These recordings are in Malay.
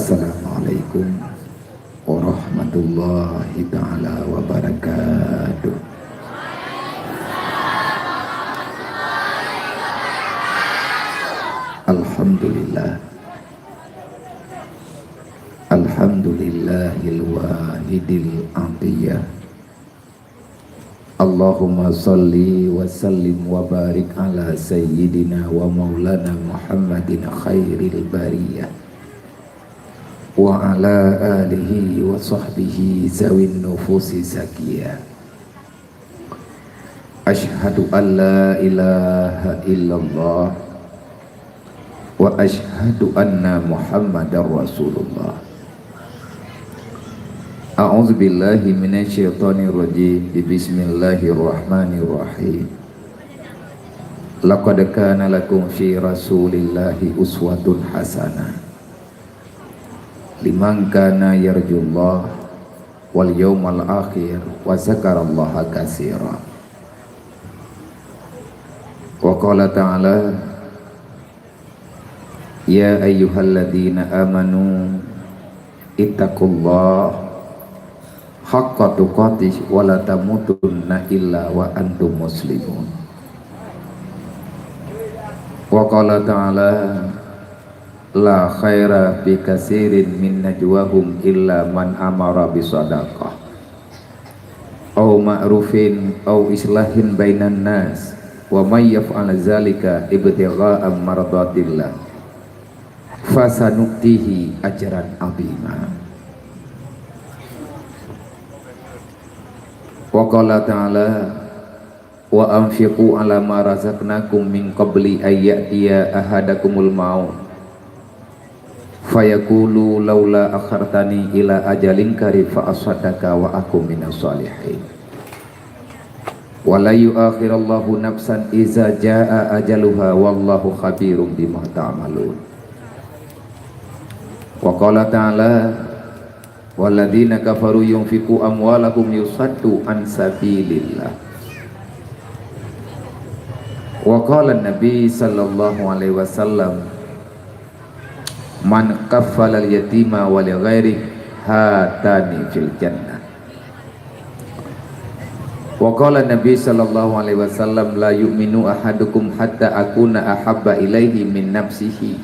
Assalamualaikum warahmatullahi ta'ala wabarakatuh. Alhamdulillah, alhamdulillahil wahidil atiyah. Allahumma salli wa sallim wa barik ala sayyidina wa maulana Muhammadin khairil bariyah wa ala alihi wa sahbihi zawin nufusi zakiyah. Ashhadu an la ilaha illallah wa ashhadu anna Muhammadar Rasulullah. A'udzu billahi minasyaitonir rajim. Bismillahirrahmanirrahim. Laqad kana lakum fi Rasulillahi uswatun hasanah liman kana yarjullah wal yawmal akhir wa zakarallaha katsira. Wa qala ta'ala ya ayyuhalladzina amanu ittaqullaha haqqa tuqatih wa la tamutunna illa wa antum muslimun. Wa qala ta'ala la khaira fi katsirin min najwahum illa man amara bi shadaqah aw ma'rufin aw islahin bainan nas wa may yaf'al zalika ibtigha'a mardatillah fasanuktihi ajran 'azima. Wa qala ta'ala wa anfiqu ala ma razaqnakum min qabli ayyatiya ahadakumul maut fayaqulu laula akhartani ila ajalin qarib fa asaddaka wa akum minas shalihin wa la yu'akhirallahu nafsan iza jaa ajaluha wallahu khabirum bima ta'malun. Wa qala ta'ala walladzina kafaru yunfiqu amwalahum yusaddu an sabilillah. Wa qala an-nabi sallallahu alaihi wasallam man kaffala al-yatima wa li ghairi hatani fil jannah. Wa qala an-nabi sallallahu alaihi wasallam la yu'minu ahadukum hatta akuna ahabba ilaihi min nafsihi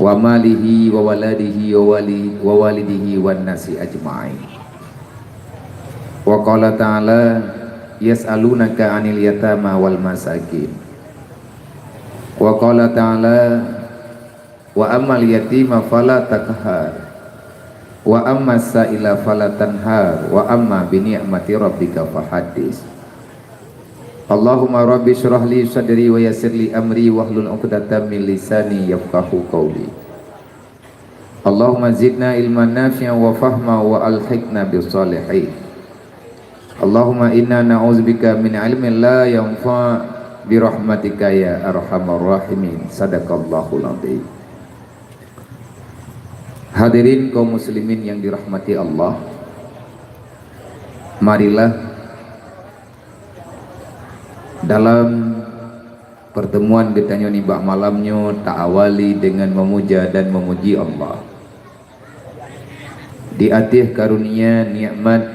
wa malihi wa waladihi wa walidihi wan nasi ajma'in. Wa qala ta'ala yas'alunaka 'anil yatama wal masakin. Wa qala ta'ala wa ammal yatima fala takhar wa ammas sa'ila fala tanhar wa amma bi ni'mati rabbika fahaddits. Allahumma rabbi syrah li sadri wa yassir li amri wahlul 'uqdatam min lisani yafqahu qawli. Allahumma zidna ilman nafi'an wa fahma wa alhiqna bis salihin. Allahumma inna na'udzubika min ilmin la yanfa' bi rahmatika ya arhamar rahimin. Sadaqallahul azim. Hadirin kaum muslimin yang dirahmati Allah, marilah dalam pertemuan kita ni bak malamnya ta'awali dengan memuja dan memuji Allah di atas karunia nikmat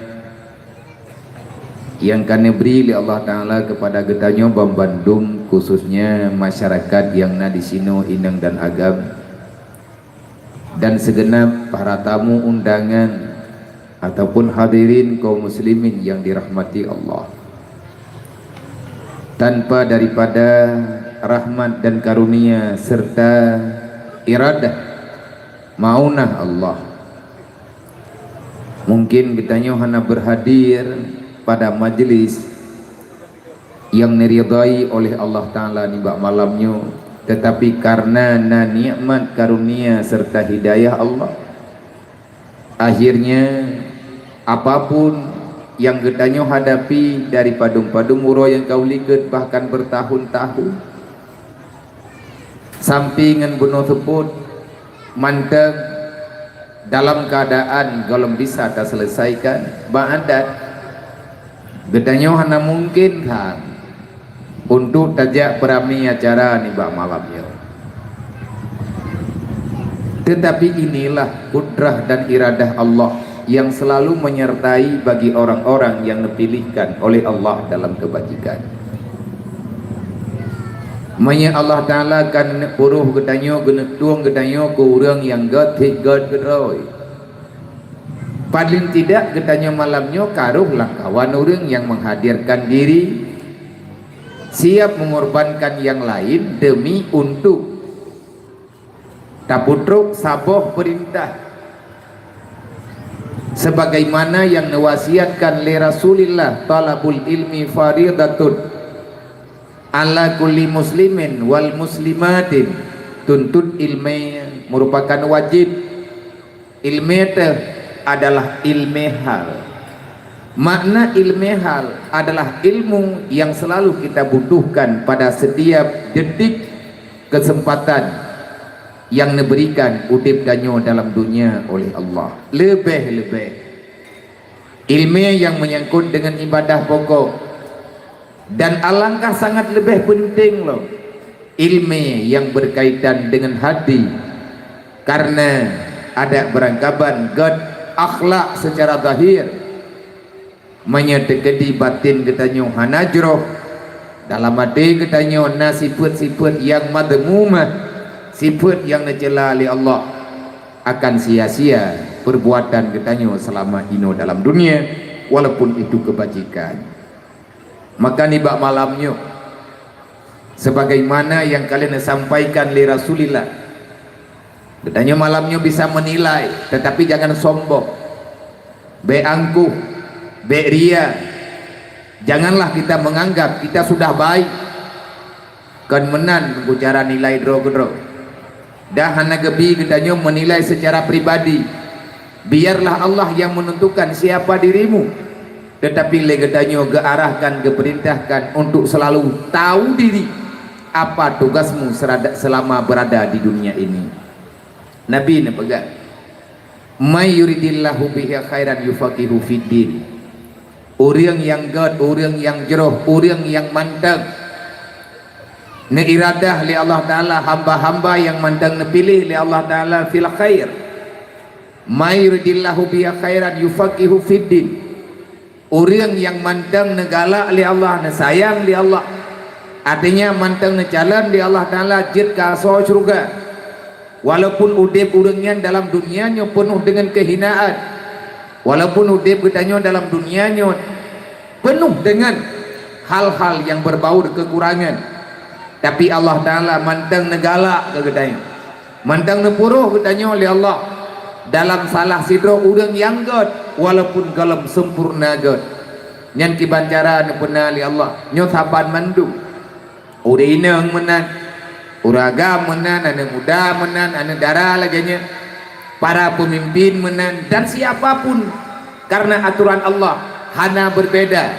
yang kami beri oleh Allah Ta'ala kepada getanya Bam Bandung, khususnya masyarakat yang na di sini Inang dan Agam, dan segenap para tamu undangan ataupun hadirin kaum muslimin yang dirahmati Allah. Tanpa daripada rahmat dan karunia serta iradah maunah Allah, mungkin kitanya hanya berhadir pada majlis yang diridai oleh Allah Ta'ala ni bak malamnya, tetapi karena nikmat karunia serta hidayah Allah, akhirnya apapun yang getanya hadapi dari padung-padung muro yang kau liket bahkan bertahun-tahun sampingan bunuh sebut mantap dalam keadaan belum bisa terselesaikan ba'adat getanya hanya mungkin kan untuk tajak berami acara nih bak malamnya. Tetapi inilah kudrah dan iradah Allah yang selalu menyertai bagi orang-orang yang dipilihkan oleh Allah dalam kebajikan. Manya Allah Ta'ala kan puruh gedanyo genek tuang gedanyo ke orang yang gotik god gedroi. Paling tidak gedanyo malamnya karuhlah kawan orang yang menghadirkan diri, siap mengorbankan yang lain demi untuk taputruk saboh perintah, sebagaimana yang nawasiatkan li Rasulillah, talabul ilmi faridatun ala kulli muslimin wal muslimatin. Tuntut ilmu merupakan wajib. Ilmu itu adalah ilmihal. Makna ilmihal adalah ilmu yang selalu kita butuhkan pada setiap detik kesempatan yang diberikan udip danyo dalam dunia oleh Allah. Lebih-lebih ilmu yang menyangkut dengan ibadah pokok, dan alangkah sangat lebih penting loh ilmu yang berkaitan dengan hati, karena ada beranggapan god akhlak secara zahir menyedekati batin ketanyo hanajroh, dalam hati ketanyo na sifat-sifat yang madmumah, sifat yang dicela oleh Allah, akan sia-sia perbuatan ketanyo selama ini dalam dunia, walaupun itu kebajikan. Maka nibak malamnya sebagaimana yang kalian sampaikan li Rasulillah, ketanyo malamnya bisa menilai, tetapi jangan sombong, be angkuh, be ria. Janganlah kita menganggap kita sudah baik kan menan bicara nilai dro-dro. Dah hana gebi ketanyo menilai secara pribadi. Biarlah Allah yang menentukan siapa dirimu, tetapi legetanyo gearahkan, geperintahkan untuk selalu tahu diri apa tugasmu selama berada di dunia ini. Nabi ne pegang, may yuridillahu bihi khairan yufaqihu fiddin. Orang yang god, orang yang jeroh, orang yang mantap ne iradah li Allah Ta'ala, hamba-hamba yang mandang nepilih li Allah Ta'ala fil khair. May yuridillahu bihi khairan yufaqihu fiddin. Orang yang mandang negala li Allah, ne sayang li Allah, artinya mandang ne jalan li Allah Ta'ala jid ka so surga, walaupun udip urangnya dalam dunianya penuh dengan kehinaan, walaupun udip ketanyo dalam dunianya penuh dengan hal-hal yang berbau kekurangan, tapi Allah Ta'ala mandang negala ke ketanyo, mandang nepuruh ketanyo li Allah dalam salah sidro urang yang god, walaupun galam sempurna god nyan kibancara nepena li Allah nyo saban mandu urinang menan, uragam menan, anak muda menan, anak dara laganya, para pemimpin menan, dan siapapun, karena aturan Allah hana berbeda,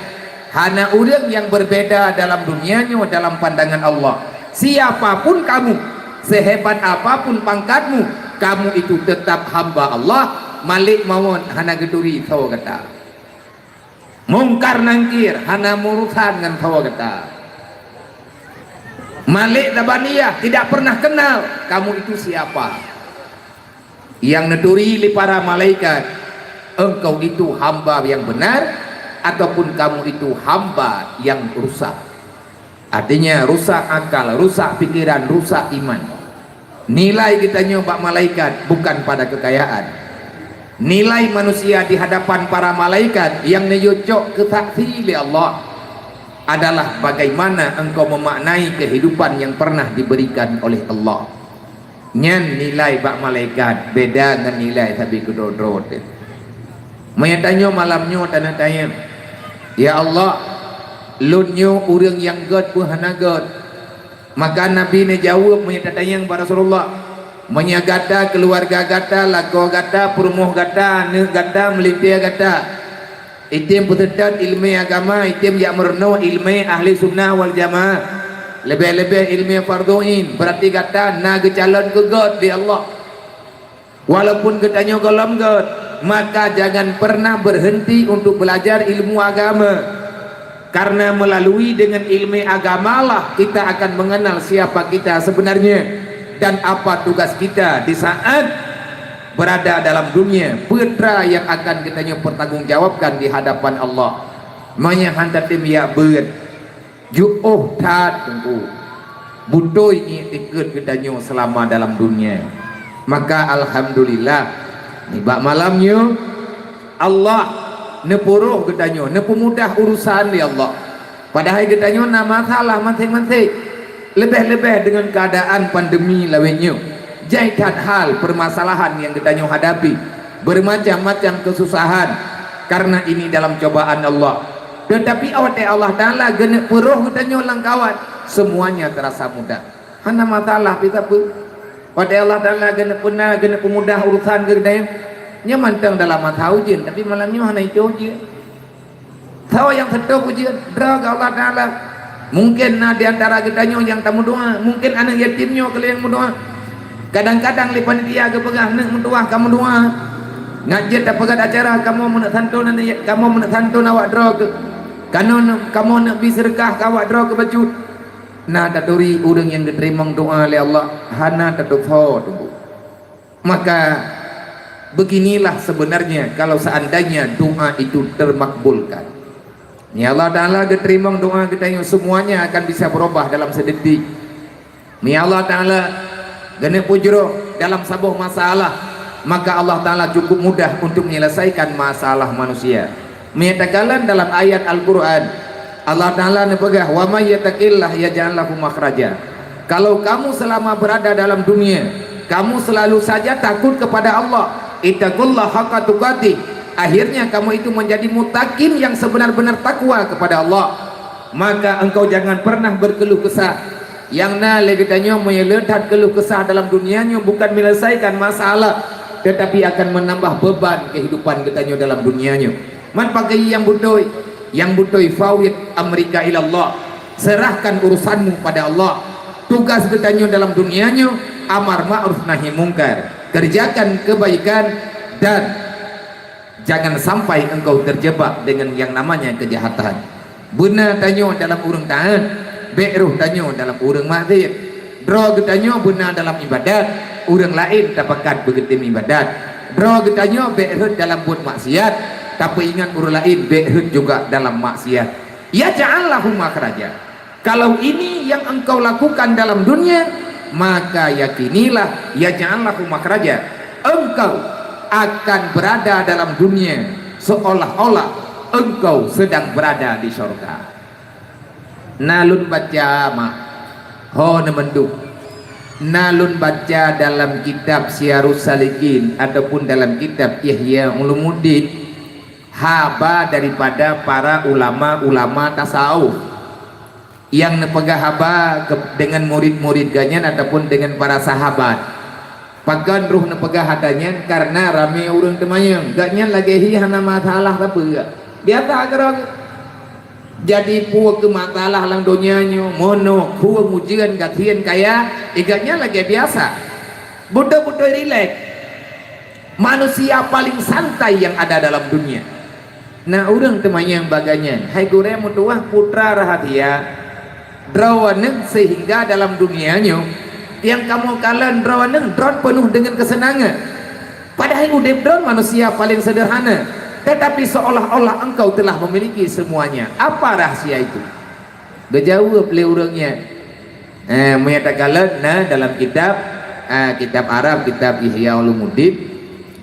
hana orang yang berbeda dalam dunianya, dalam pandangan Allah. Siapapun kamu, sehebat apapun pangkatmu, kamu itu tetap hamba Allah. Malik mawon hana geduri tawa kata, mungkar nangkir hana murusan dengan tawa kata, Malik Dabaniyah tidak pernah kenal kamu itu siapa. Yang neduri li para malaikat, engkau itu hamba yang benar ataupun kamu itu hamba yang rusak. Artinya rusak akal, rusak pikiran, rusak iman. Nilai kita nyoba malaikat bukan pada kekayaan. Nilai manusia di hadapan para malaikat yang nyocok ke taksili Allah adalah bagaimana engkau memaknai kehidupan yang pernah diberikan oleh Allah. Nyan nilai bak malaikat beda dengan nilai tapi kedodrot. Menyatanya malamnya tanah tanya, ya Allah, lunyo orang yang god pun hana god. Maka Nabi ne jawab menyatanya kepada Rasulullah, menyagata keluarga gata, lago gata, perumuh gata, ne gata, melipia gata. Itim putetan ilmu agama, itim yang merno ilmu ahli sunnah wal jamaah, lebih-lebih ilmu farduin. Berarti kata na calon ke God di Allah, walaupun katanya golem God, maka jangan pernah berhenti untuk belajar ilmu agama, karena melalui dengan ilmu agama lah kita akan mengenal siapa kita sebenarnya dan apa tugas kita di saat berada dalam dunia, putra yang akan kita pertanggungjawabkan di hadapan Allah. Manya hantar tim ya ber juoh tat tunggu butoi ini ikut kita selama dalam dunia. Maka alhamdulillah nibak malamnya Allah nepuruh kita nepemudah urusan di Allah. Padahal kita na masalah masing-masing lebih-lebih dengan keadaan pandemi lawennya. Jaitan hal permasalahan yang kita hadapi, bermacam-macam kesusahan karena ini dalam cobaan Allah. Tetapi Allah Ta'ala genep peruh kita langkawan, semuanya terasa mudah. Hana masalah kita pun Allah Ta'ala genep pemudah urusan kita nyaman dalam mata ujian, tapi malamnya hana itu ujian. Tahu yang sedap ujian, draga Allah Ta'ala. Mungkin di antara kita yang tamu doa, mungkin anak yatimnya kalau yang berdoa. Kadang-kadang lipan dia ke pegah nak mendoa kamu doa. Ngajit tak pegat acara kamu nak santun kamu nak santun awak draga. Kamu nak biserkah awak draga baju. Nah taturi orang yang diterima doa oleh Allah hana tadufo tunggu. Maka beginilah sebenarnya kalau seandainya doa itu termakbulkan. Ya Allah Ta'ala diterima doa kita yang semuanya akan bisa berubah dalam sedetik. Ya Allah Ta'ala genep pujro dalam sebuah masalah, maka Allah Ta'ala cukup mudah untuk menyelesaikan masalah manusia. Menyatakan dalam ayat Al-Quran Allah Ta'ala nepegah wa may yattaqillah yaj'al lahu makhraja. Kalau kamu selama berada dalam dunia kamu selalu saja takut kepada Allah, ittaqullah haqqa tuqatih, akhirnya kamu itu menjadi mutakin yang sebenar-benar takwa kepada Allah, maka engkau jangan pernah berkeluh kesah. Yang nale kitanya menyeledat keluh kesah dalam dunianya bukan menyelesaikan masalah, tetapi akan menambah beban kehidupan kitanya dalam dunianya. Man pakai yang butoi fawid Amerika ilallah, serahkan urusanmu pada Allah. Tugas kitanya dalam dunianya amar ma'ruf nahi mungkar, kerjakan kebaikan dan jangan sampai engkau terjebak dengan yang namanya kejahatan. Benar tanya dalam urang taat, beruh tanya dalam urang maksiat. Draw tanya benar dalam ibadat, urang lain dapakat begitu ibadat. Draw tanya beruh dalam buat maksiat, tapi ingat urang lain beruh juga dalam maksiat. Ya ja'allahu makhraja. Kalau ini yang engkau lakukan dalam dunia, maka yakinilah ya ja'allahu makhraja, engkau akan berada dalam dunia seolah-olah engkau sedang berada di surga. Nalun baca mak ho nemenduk, nalun baca dalam kitab Syiarus Salikin ataupun dalam kitab Ihya Ulumuddin, haba daripada para ulama-ulama tasawuf yang nepegah haba dengan murid-murid ganyan ataupun dengan para sahabat. Pakan ruh nepegah hadanya karena rame urang temayang ganyan lagi hana masalah tapi biasa gerang jadi puak ke masalah lang donyanya mono puak mujian gatian kaya iganya lagi biasa budak-budak rileks, manusia paling santai yang ada dalam dunia. Nah urang temayang baganya hai gore mutuah putra rahasia drawaneng sehingga dalam dunianya yang kamu kalian drawaneng dron penuh dengan kesenangan, padahal udah dron manusia paling sederhana, tetapi seolah-olah engkau telah memiliki semuanya. Apa rahasia itu? Berjawab oleh orangnya menyatakan nah dalam kitab Arab, kitab Ihya Ulumuddin,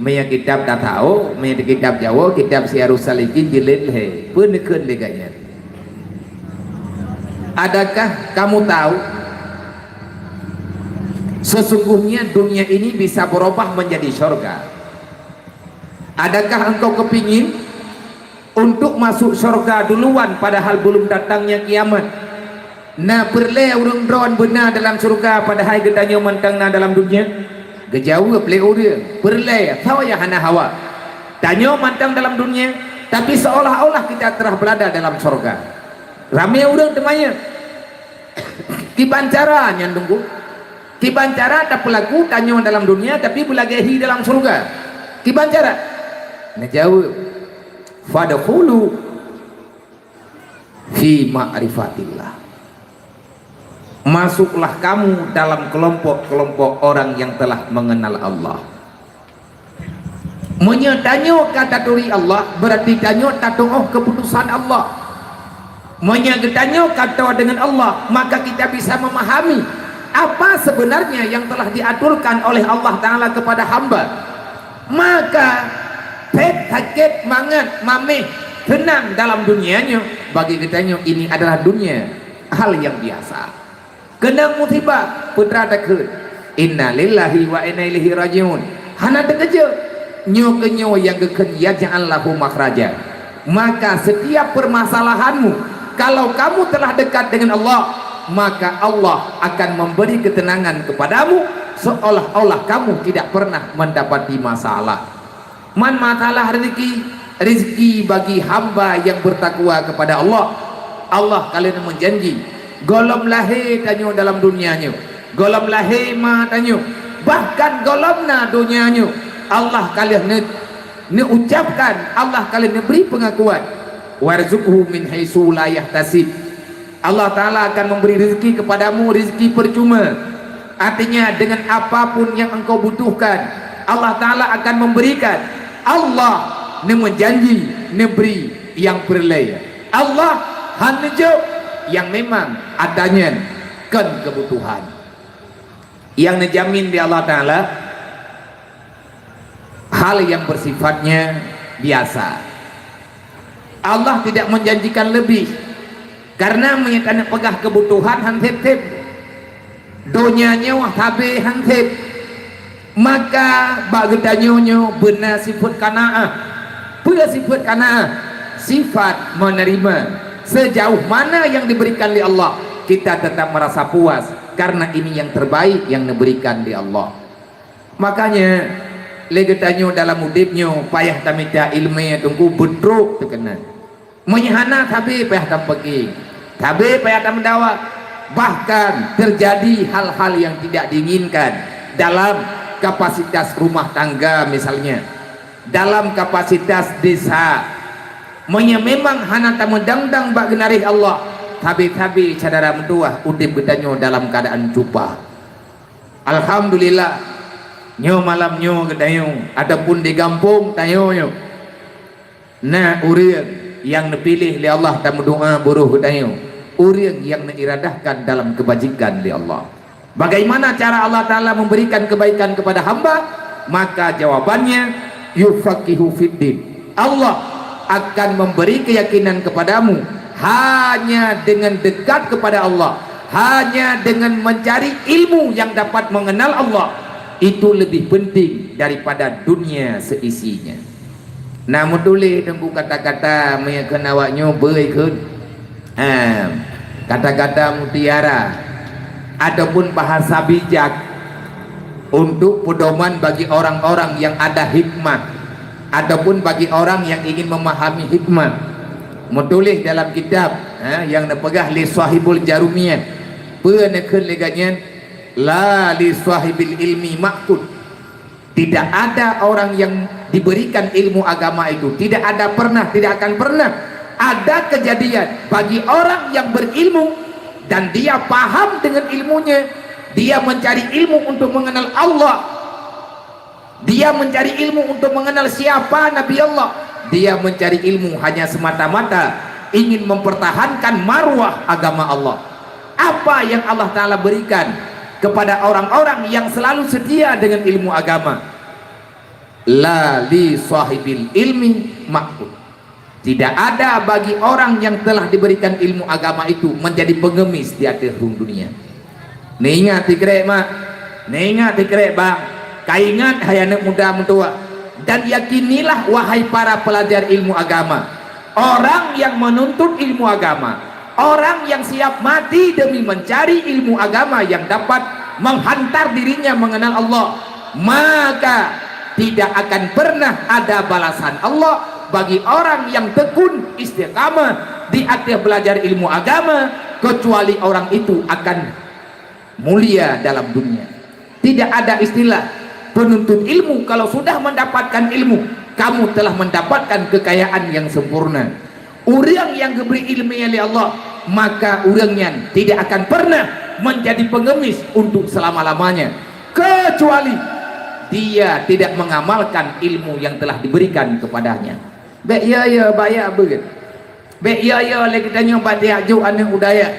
kitab Tatao, kitab Jawa, kitab Syiarus Salikin jilid he penekeun leganya. Adakah kamu tahu sesungguhnya dunia ini bisa berubah menjadi surga? Adakah engkau kepingin untuk masuk surga duluan padahal belum datangnya kiamat? Nah berle urang dron benar dalam surga padahal gedanya mentangna dalam dunia. Gejawab le urang berle tahu ya hana hawa tanya mantang dalam dunia tapi seolah-olah kita telah berada dalam surga. Ramai orang temanya kibancara nyandungku kibancara tak pelaku tanya dalam dunia tapi belagehi dalam surga. Kibancara ngejawab fadkhulu fi ma'rifatillah, masuklah kamu dalam kelompok-kelompok orang yang telah mengenal Allah. Menyetanyo kata turi Allah berarti tanyo tatoh keputusan Allah. Menyetanyo kata dengan Allah, maka kita bisa memahami apa sebenarnya yang telah diaturkan oleh Allah Ta'ala kepada hamba. Maka pet haket mangat mameh tenang dalam dunianya. Bagi kitanya ini adalah dunia hal yang biasa. Kena musibah putra takut, inna lillahi wa inna ilaihi rajiun. Hana terkejut nyo kenyo yang geken ya ja'allahu makhraja. Maka setiap permasalahanmu, kalau kamu telah dekat dengan Allah, maka Allah akan memberi ketenangan kepadamu, seolah-olah kamu tidak pernah mendapati masalah. Man masalah rezeki bagi hamba yang bertakwa kepada Allah. Allah kalian menjanji golom lahir tanyo dalam dunianya, golom lahir ma tanyo, bahkan golomna dunianya Allah kalian ne ucapkan, Allah kalian beri pengakuan, warzuqhu min haitsu la yahtasib. Allah Ta'ala akan memberi rezeki kepadamu, rezeki percuma. Artinya dengan apapun yang engkau butuhkan, Allah Ta'ala akan memberikan. Allah ne menjanji ne beri yang perlaya. Allah hanya yang memang adanya kan kebutuhan yang dijamin di Allah Ta'ala, hal yang bersifatnya biasa. Allah tidak menjanjikan lebih, karena menyatakan pegah kebutuhan hantip-tip donyanya wah tabe hantip. Maka bagedanyo benar sifat kana'ah. Pula sifat kana'ah, sifat menerima. Sejauh mana yang diberikan oleh Allah, kita tetap merasa puas, karena ini yang terbaik yang diberikan di Allah. Makanya legetanyo dalam udipnyo payah tamita ilmu tunggu bedruk terkena menyahana tabe payah tam pergi, tabe payah tam mendawa. Bahkan terjadi hal-hal yang tidak diinginkan dalam kapasitas rumah tangga, misalnya dalam kapasitas desa. Memang hana tamedang-dang bak genarih Allah, tabe-tabe cadara menduah udip gedanyo dalam keadaan jubah. Alhamdulillah nyo malam nyo gedayo adapun di kampung tayo nyo nah uriang yang dipilih oleh Allah dan berdoa buruh gedayo uriang yang diiradahkan dalam kebajikan oleh Allah. Bagaimana cara Allah Ta'ala memberikan kebaikan kepada hamba? Maka jawabannya yufaqihu fiddin. Allah akan memberi keyakinan kepadamu hanya dengan dekat kepada Allah, hanya dengan mencari ilmu yang dapat mengenal Allah. Itu lebih penting daripada dunia seisinya. Namun tulis tunggu kata-kata meyakan awaknya berikut kata-kata mutiara adapun bahasa bijak untuk pedoman bagi orang-orang yang ada hikmah, adapun bagi orang yang ingin memahami hikmah. Menulis dalam kitab yang napegah li sahibul jarumiyah penekan leganya la li sahibil ilmi maktub. Tidak ada orang yang diberikan ilmu agama itu, tidak ada pernah, tidak akan pernah ada kejadian bagi orang yang berilmu dan dia paham dengan ilmunya, dia mencari ilmu untuk mengenal Allah, dia mencari ilmu untuk mengenal siapa Nabi Allah, dia mencari ilmu hanya semata-mata ingin mempertahankan marwah agama Allah. Apa yang Allah Ta'ala berikan kepada orang-orang yang selalu setia dengan ilmu agama? La li sahibil ilmi maktub. Tidak ada bagi orang yang telah diberikan ilmu agama itu menjadi pengemis di akhir dunia. Ningat tikrek mak, ningat tikrek bang, kaingat hayana muda mentua. Dan yakinilah wahai para pelajar ilmu agama, orang yang menuntut ilmu agama, orang yang siap mati demi mencari ilmu agama yang dapat menghantar dirinya mengenal Allah, maka tidak akan pernah ada balasan Allah bagi orang yang tekun istiqamah di atas belajar ilmu agama, kecuali orang itu akan mulia dalam dunia. Tidak ada istilah penuntut ilmu kalau sudah mendapatkan ilmu kamu telah mendapatkan kekayaan yang sempurna. Orang yang diberi ilmu oleh Allah, maka orangnya tidak akan pernah menjadi pengemis untuk selama-lamanya, kecuali dia tidak mengamalkan ilmu yang telah diberikan kepadanya. Baik ya bayar begitu. Baik ya lagi tanya badia jo anu udaya.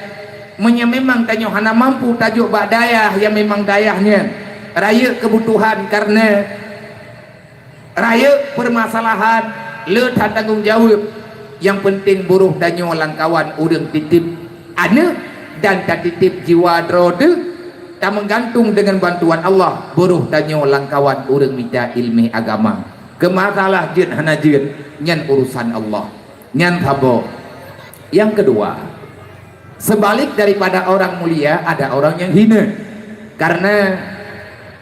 Memang tanya hana mampu tajuk bak dayah yang memang dayahnya raya kebutuhan karena raya permasalahan le tanggung jawab. Yang penting buruh danyo langkawan urang titip ane dan tak titip jiwa drode tak menggantung dengan bantuan Allah. Buruh danyo langkawan urang minta ilmu agama kemasalah jin hana jin nyan urusan Allah nyan thabo. Yang kedua, sebalik daripada orang mulia ada orang yang hina, karena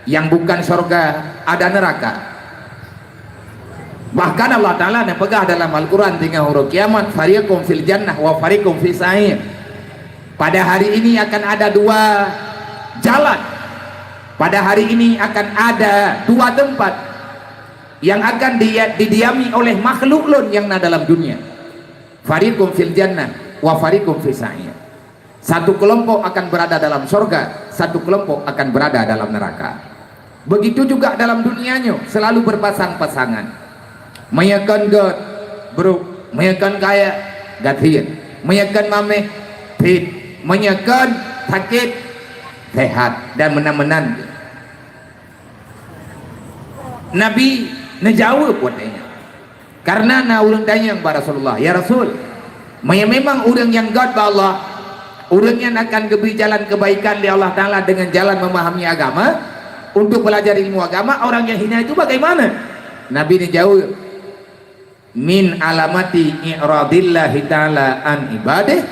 yang bukan surga ada neraka. Bahkan Allah Ta'ala pegah dalam Al-Quran tinggal huruf kiamat, fariqum fil jannah wa fariqum fis sa'ir. Pada hari ini akan ada dua jalan. Pada hari ini akan ada dua tempat yang akan didiami oleh makhluk lun yang ada dalam dunia. Fariqum fil jannah wa fariqum fis sa'ir. Satu kelompok akan berada dalam surga, satu kelompok akan berada dalam neraka. Begitu juga dalam dunianya selalu berpasang-pasangan. Mayakan god bro, mayakan kaya gatian, mayakan mameh fit, mayakan sakit sehat dan menang-menang. Nabi ngejawab buatnya karena na urang tanya kepada Rasulullah, ya Rasul, memang urang yang god ba Allah, urang yang akan ke jalan kebaikan di Allah Ta'ala dengan jalan memahami agama untuk belajar ilmu agama, orang yang hina itu bagaimana? Nabi ngejawab, min alamati i'radillahi ta'ala an ibadah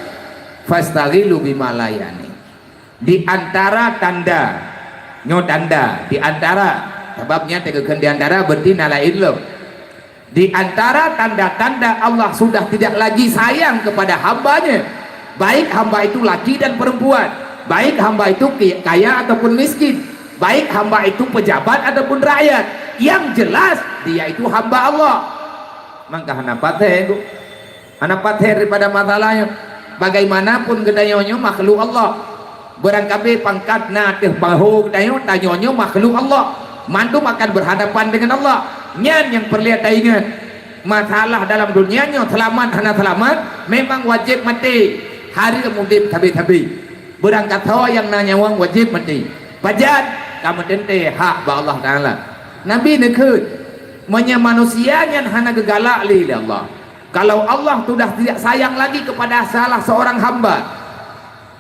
fastaghilu bimalayani. Di antara tanda di antara sebabnya tegekeun di antara berarti nalain lo. Di antara tanda-tanda Allah sudah tidak lagi sayang kepada hambanya, baik hamba itu laki dan perempuan, baik hamba itu kaya ataupun miskin, baik hamba itu pejabat ataupun rakyat, yang jelas dia itu hamba Allah. Maka hana pateh daripada masalahnya. Bagaimanapun gedayonyo makhluk Allah, berangkabe pangkat na teh bahu gedayo tanyonyo makhluk Allah, mantum akan berhadapan dengan Allah. Nyan yang perlu ingat, masalah dalam dunianya selamat hana selamat memang wajib mati. Hari kemudian tabi berangkat hawa yang nanyawang wajib mati. Pajat kamu tente hak ba Allah Ta'ala. Nabi nekut menya manusia yang hana gegalak li Allah. Kalau Allah sudah tidak sayang lagi kepada salah seorang hamba,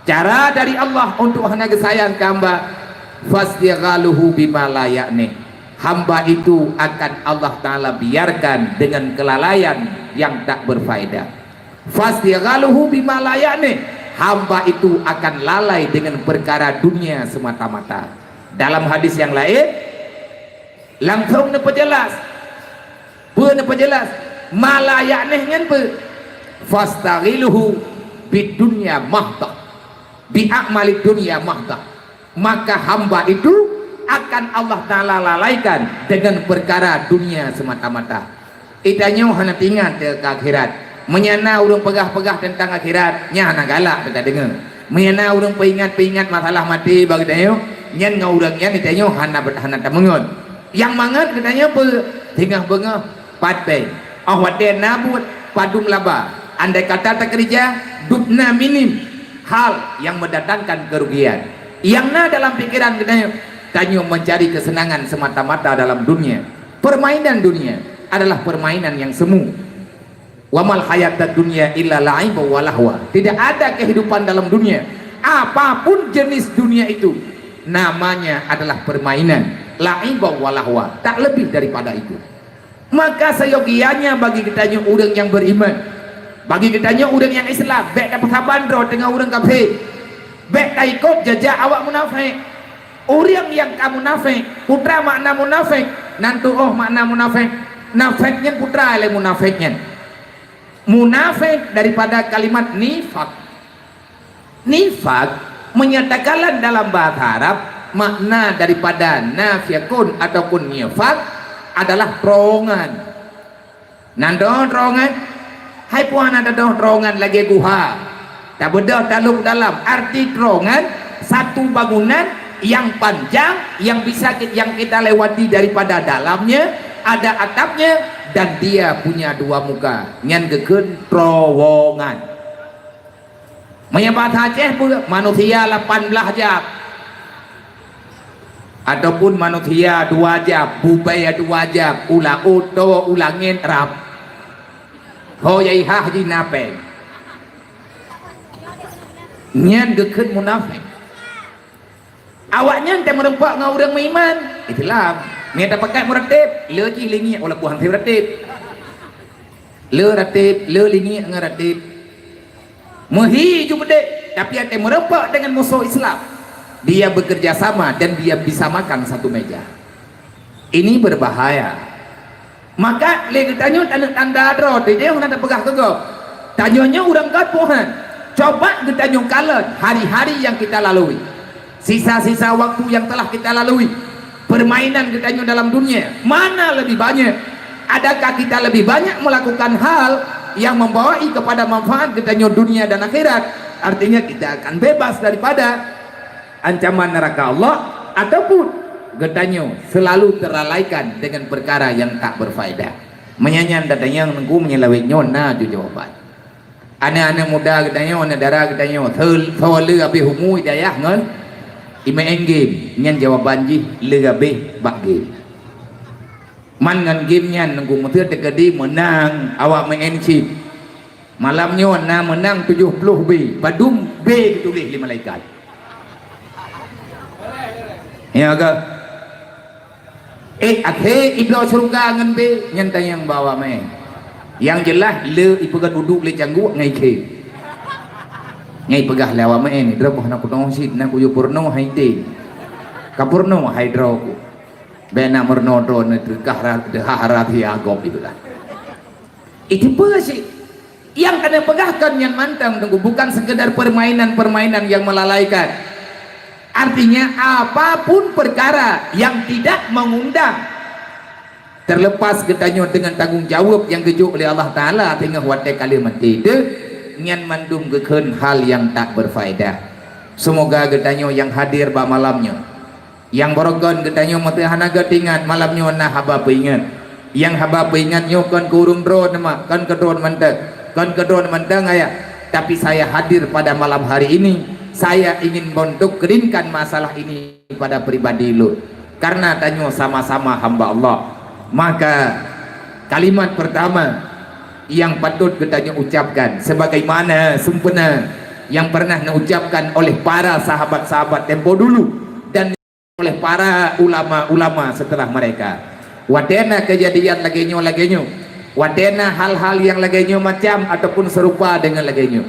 cara dari Allah untuk hana gesayang ke hamba, fastighaluhu bima la ya'ni. Hamba itu akan Allah Ta'ala biarkan dengan kelalaian yang tak berfaedah. Fastighaluhu bima la ya'ni. Hamba itu akan lalai dengan perkara dunia semata-mata. Dalam hadis yang lain langsung diperjelas malayaknehnya fastaghiluhu bidunya mahdah bi'amali dunya mahdah. Maka hamba itu akan Allah Ta'ala lalaikan dengan perkara dunia semata-mata. Itanya hana ingat ke akhirat, menyana urang pegah-pegah tentang akhirat nya hana galak kita dengar, menyana urang peingat masalah mati bagi tayo nyan ngaurang nyan itanya hana tamungon yang mangat katanya tinggal bengah patay awade nabut padum laba, andai kata tak kerja dupna minim, hal yang mendatangkan kerugian. Yang na dalam pikiran katanya tanyo mencari kesenangan semata-mata dalam dunia. Permainan dunia adalah permainan yang semu. Wamal hayatad dunya illa la'ib wa lahwa. Tidak ada kehidupan dalam dunia, apapun jenis dunia itu namanya adalah permainan, la'ib wa lahwa, tak lebih daripada itu. Maka seyogianya bagi kitanya urang yang beriman, bagi kitanya urang yang Islam, baik dapat sabandro dengan urang kafir, baik tak ikut jejak awak munafik. Urang yang kamu munafik, putra makna munafik, nantu makna munafik, nafiknya putra oleh munafiknya. Munafik daripada kalimat nifak. Nifak menyatakan dalam bahasa Arab makna daripada nafiakun ataupun nifak adalah terowongan. Nandon terowongan, hai puan ada terowongan lagi guha, tak beda taluk dalam arti terowongan satu bangunan yang panjang, yang kita lewati daripada dalamnya, ada atapnya, dan dia punya dua muka. Nyan gekeun terowongan. Menyebat Aceh pun manusia 18 jam. Ataupun manusia 2 jam, bubaya 2 jam, ulah uto, ulangin rap. Hoyai haji napeng. Nyan gekeun munafik. Awaknya ente merempak ngau urang iman. Itulah ni tak pakai meratib, le ji lingi olah puang fi ratib. Le ratib, le lingi ngaratib. Mehi ju bedek, tapi ente merempak dengan musuh Islam. Dia bekerja sama dan dia bisa makan satu meja. Ini berbahaya. Maka le getanyo tanda dro dia orang tak pegah kegok. Tanyonya urang kapuhan. Coba getanyo kalen hari-hari yang kita lalui. Sisa-sisa waktu yang telah kita lalui, permainan kita dalam dunia mana lebih banyak? Adakah kita lebih banyak melakukan hal yang membawa kepada manfaat kita dunia dan akhirat? Artinya kita akan bebas daripada ancaman neraka Allah, ataupun getanyo selalu terlalaikan dengan perkara yang tak berfaedah. Menyanyian datanya nengku menyelawik nyona ju jawaban. Anak-anak muda getanyo, anak darah getanyo, thole abi humu hidayah ngon. Imain game nyan jawaban ji lebih bak game man ngan game nyan nunggu mutir tegadi menang awak main chip malamnya na menang 70 B badum B ditulis di malaikat ya ke akhir ibnu surga ngan B nyan tayang bawa main yang jelas le ipegat duduk le canggu ngai ke ngai pegah lawa main drop nak kutong sit nak kuyu purno haide kapurno haidro ku bena merno dro ne terkah harathi agop itulah itu pula sih yang kena pegahkan yang mantang tunggu bukan sekedar permainan yang melalaikan. Artinya apapun perkara yang tidak mengundang, terlepas getanyo dengan tanggung jawab yang gejuk oleh Allah Ta'ala tengah watai kalimat itu nyan mandum gekeun hal yang tak berfaedah. Semoga getanyo yang hadir ba malamnya, yang borogon getanyo mati hanaga tingan malamnya na haba peingat, yang haba peingat nyo kon kurung drone nama kon kedron menteng aya. Tapi saya hadir pada malam hari ini, saya ingin mendokrinkan masalah ini pada pribadi lu, karena tanyo sama-sama hamba Allah. Maka kalimat pertama yang patut kita ucapkan sebagaimana sempena yang pernah diucapkan oleh para sahabat-sahabat tempo dulu dan oleh para ulama-ulama setelah mereka. Wadena kejadian lagenyo wadena hal-hal yang lagenyo macam ataupun serupa dengan lagenyo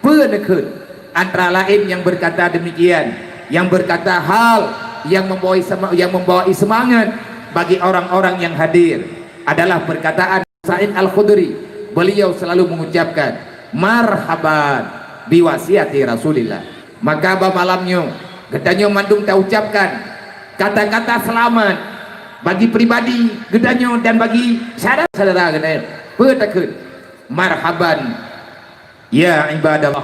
penekun antara lain yang berkata demikian, yang berkata hal yang membawa semangat bagi orang-orang yang hadir adalah perkataan Sa'id Al-Khudri. Beliau selalu mengucapkan marhaban biwasiati Rasulillah. Maka malamnya gedanyo mandung tak ucapkan kata-kata selamat bagi pribadi gedanyo dan bagi saudara-saudara gedanyo. Petakun marhaban ya ibadallah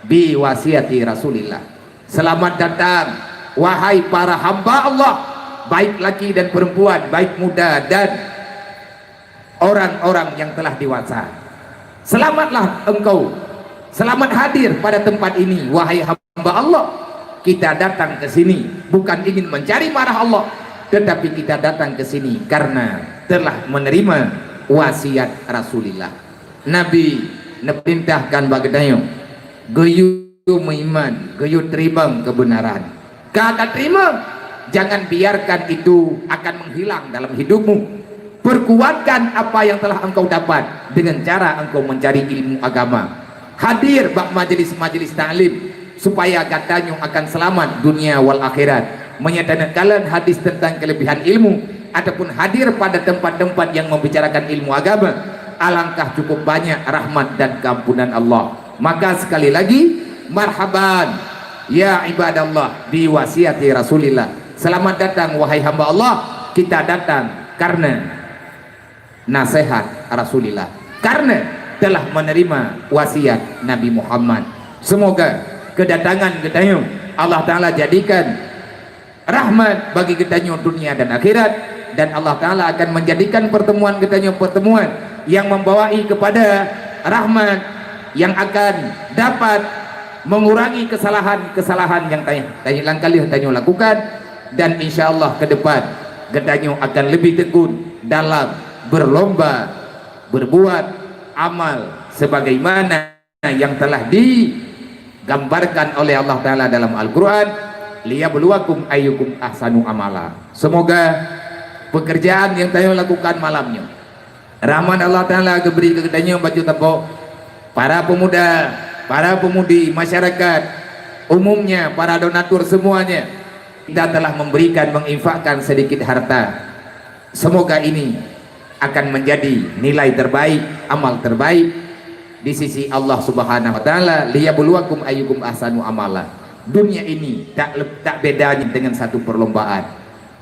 biwasiati Rasulillah. Selamat datang wahai para hamba Allah, baik laki dan perempuan, baik muda dan orang-orang yang telah dewasa. Selamatlah engkau, selamat hadir pada tempat ini wahai hamba Allah. Kita datang ke sini bukan ingin mencari marah Allah, tetapi kita datang ke sini karena telah menerima wasiat Rasulullah. Nabi memerintahkan bagadayo geyu meiman, geyu terima kebenaran. Kata terima, jangan biarkan itu akan menghilang dalam hidupmu. Perkuatkan apa yang telah engkau dapat dengan cara engkau mencari ilmu agama. Hadir bak majelis-majelis ta'lim supaya katanya akan selamat dunia wal akhirat. Menyatakan hadis tentang kelebihan ilmu ataupun hadir pada tempat-tempat yang membicarakan ilmu agama, alangkah cukup banyak rahmat dan keampunan Allah. Maka sekali lagi marhaban ya ibadallah biwasiati Rasulillah. Selamat datang wahai hamba Allah. Kita datang karena nasihat Rasulullah, karena telah menerima wasiat Nabi Muhammad. Semoga kedatangan kita Allah Ta'ala jadikan rahmat bagi kitanya dunia dan akhirat, dan Allah Ta'ala akan menjadikan pertemuan kitanya pertemuan yang membawai kepada rahmat, yang akan dapat mengurangi kesalahan-kesalahan yang tanya kali tanya lakukan, dan insya Allah ke depan kitanya akan lebih tekun dalam berlomba berbuat amal sebagaimana yang telah digambarkan oleh Allah Ta'ala dalam Al-Quran, liyabluwakum ayyukum ahsanu amala. Semoga pekerjaan yang tayo lakukan malamnya rahmat Allah Ta'ala beri ke kitanya baju tepuk, para pemuda, para pemudi, masyarakat umumnya, para donatur semuanya, kita telah memberikan, menginfakkan sedikit harta. Semoga ini akan menjadi nilai terbaik, amal terbaik di sisi Allah Subhanahu wa Ta'ala. Liyabluwakum ayyukum ahsanu amala. Dunia ini tak bedanya dengan satu perlombaan.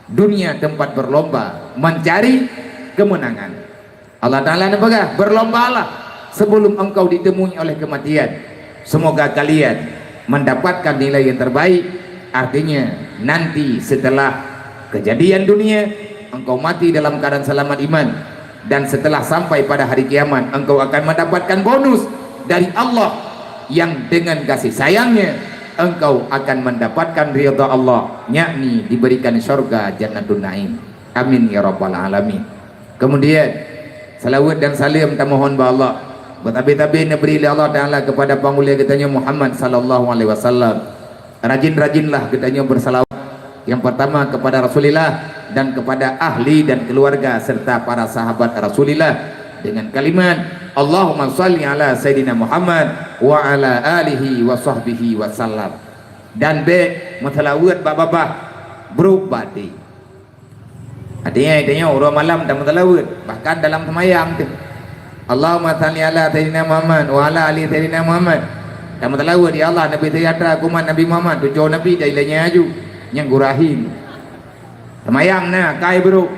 Dunia tempat berlomba mencari kemenangan. Allah Ta'ala nampak, berlombalah sebelum engkau ditemui oleh kematian. Semoga kalian mendapatkan nilai yang terbaik. Artinya nanti setelah kejadian dunia engkau mati dalam keadaan selamat iman, dan setelah sampai pada hari kiamat engkau akan mendapatkan bonus dari Allah yang dengan kasih sayangnya engkau akan mendapatkan ridha Allah, yakni diberikan surga Jannatun Naim. Amin ya rabbal alamin. Kemudian salawat dan salam tamohon ba Allah bertabi-tabi beri Allah Ta'ala kepada pangulia kitanya Muhammad sallallahu alaihi wasallam. Rajin-rajinlah kitanya bersalawat, yang pertama kepada Rasulullah dan kepada ahli dan keluarga serta para sahabat Rasulullah dengan kalimat Allahumma shalli ala Sayyidina Muhammad wa ala alihi wa sahbihi wa sallam. Dan matalawat bapak-bapak berubati, artinya orang malam dan matalawat bahkan dalam semayang tu Allahumma shalli ala Sayyidina Muhammad wa ala ali Sayyidina Muhammad. Dan matalawat ya Allah Nabi Tiyatra kuman Nabi Muhammad tujuh Nabi dailanya aju yang gurahim semayang nah kai bro.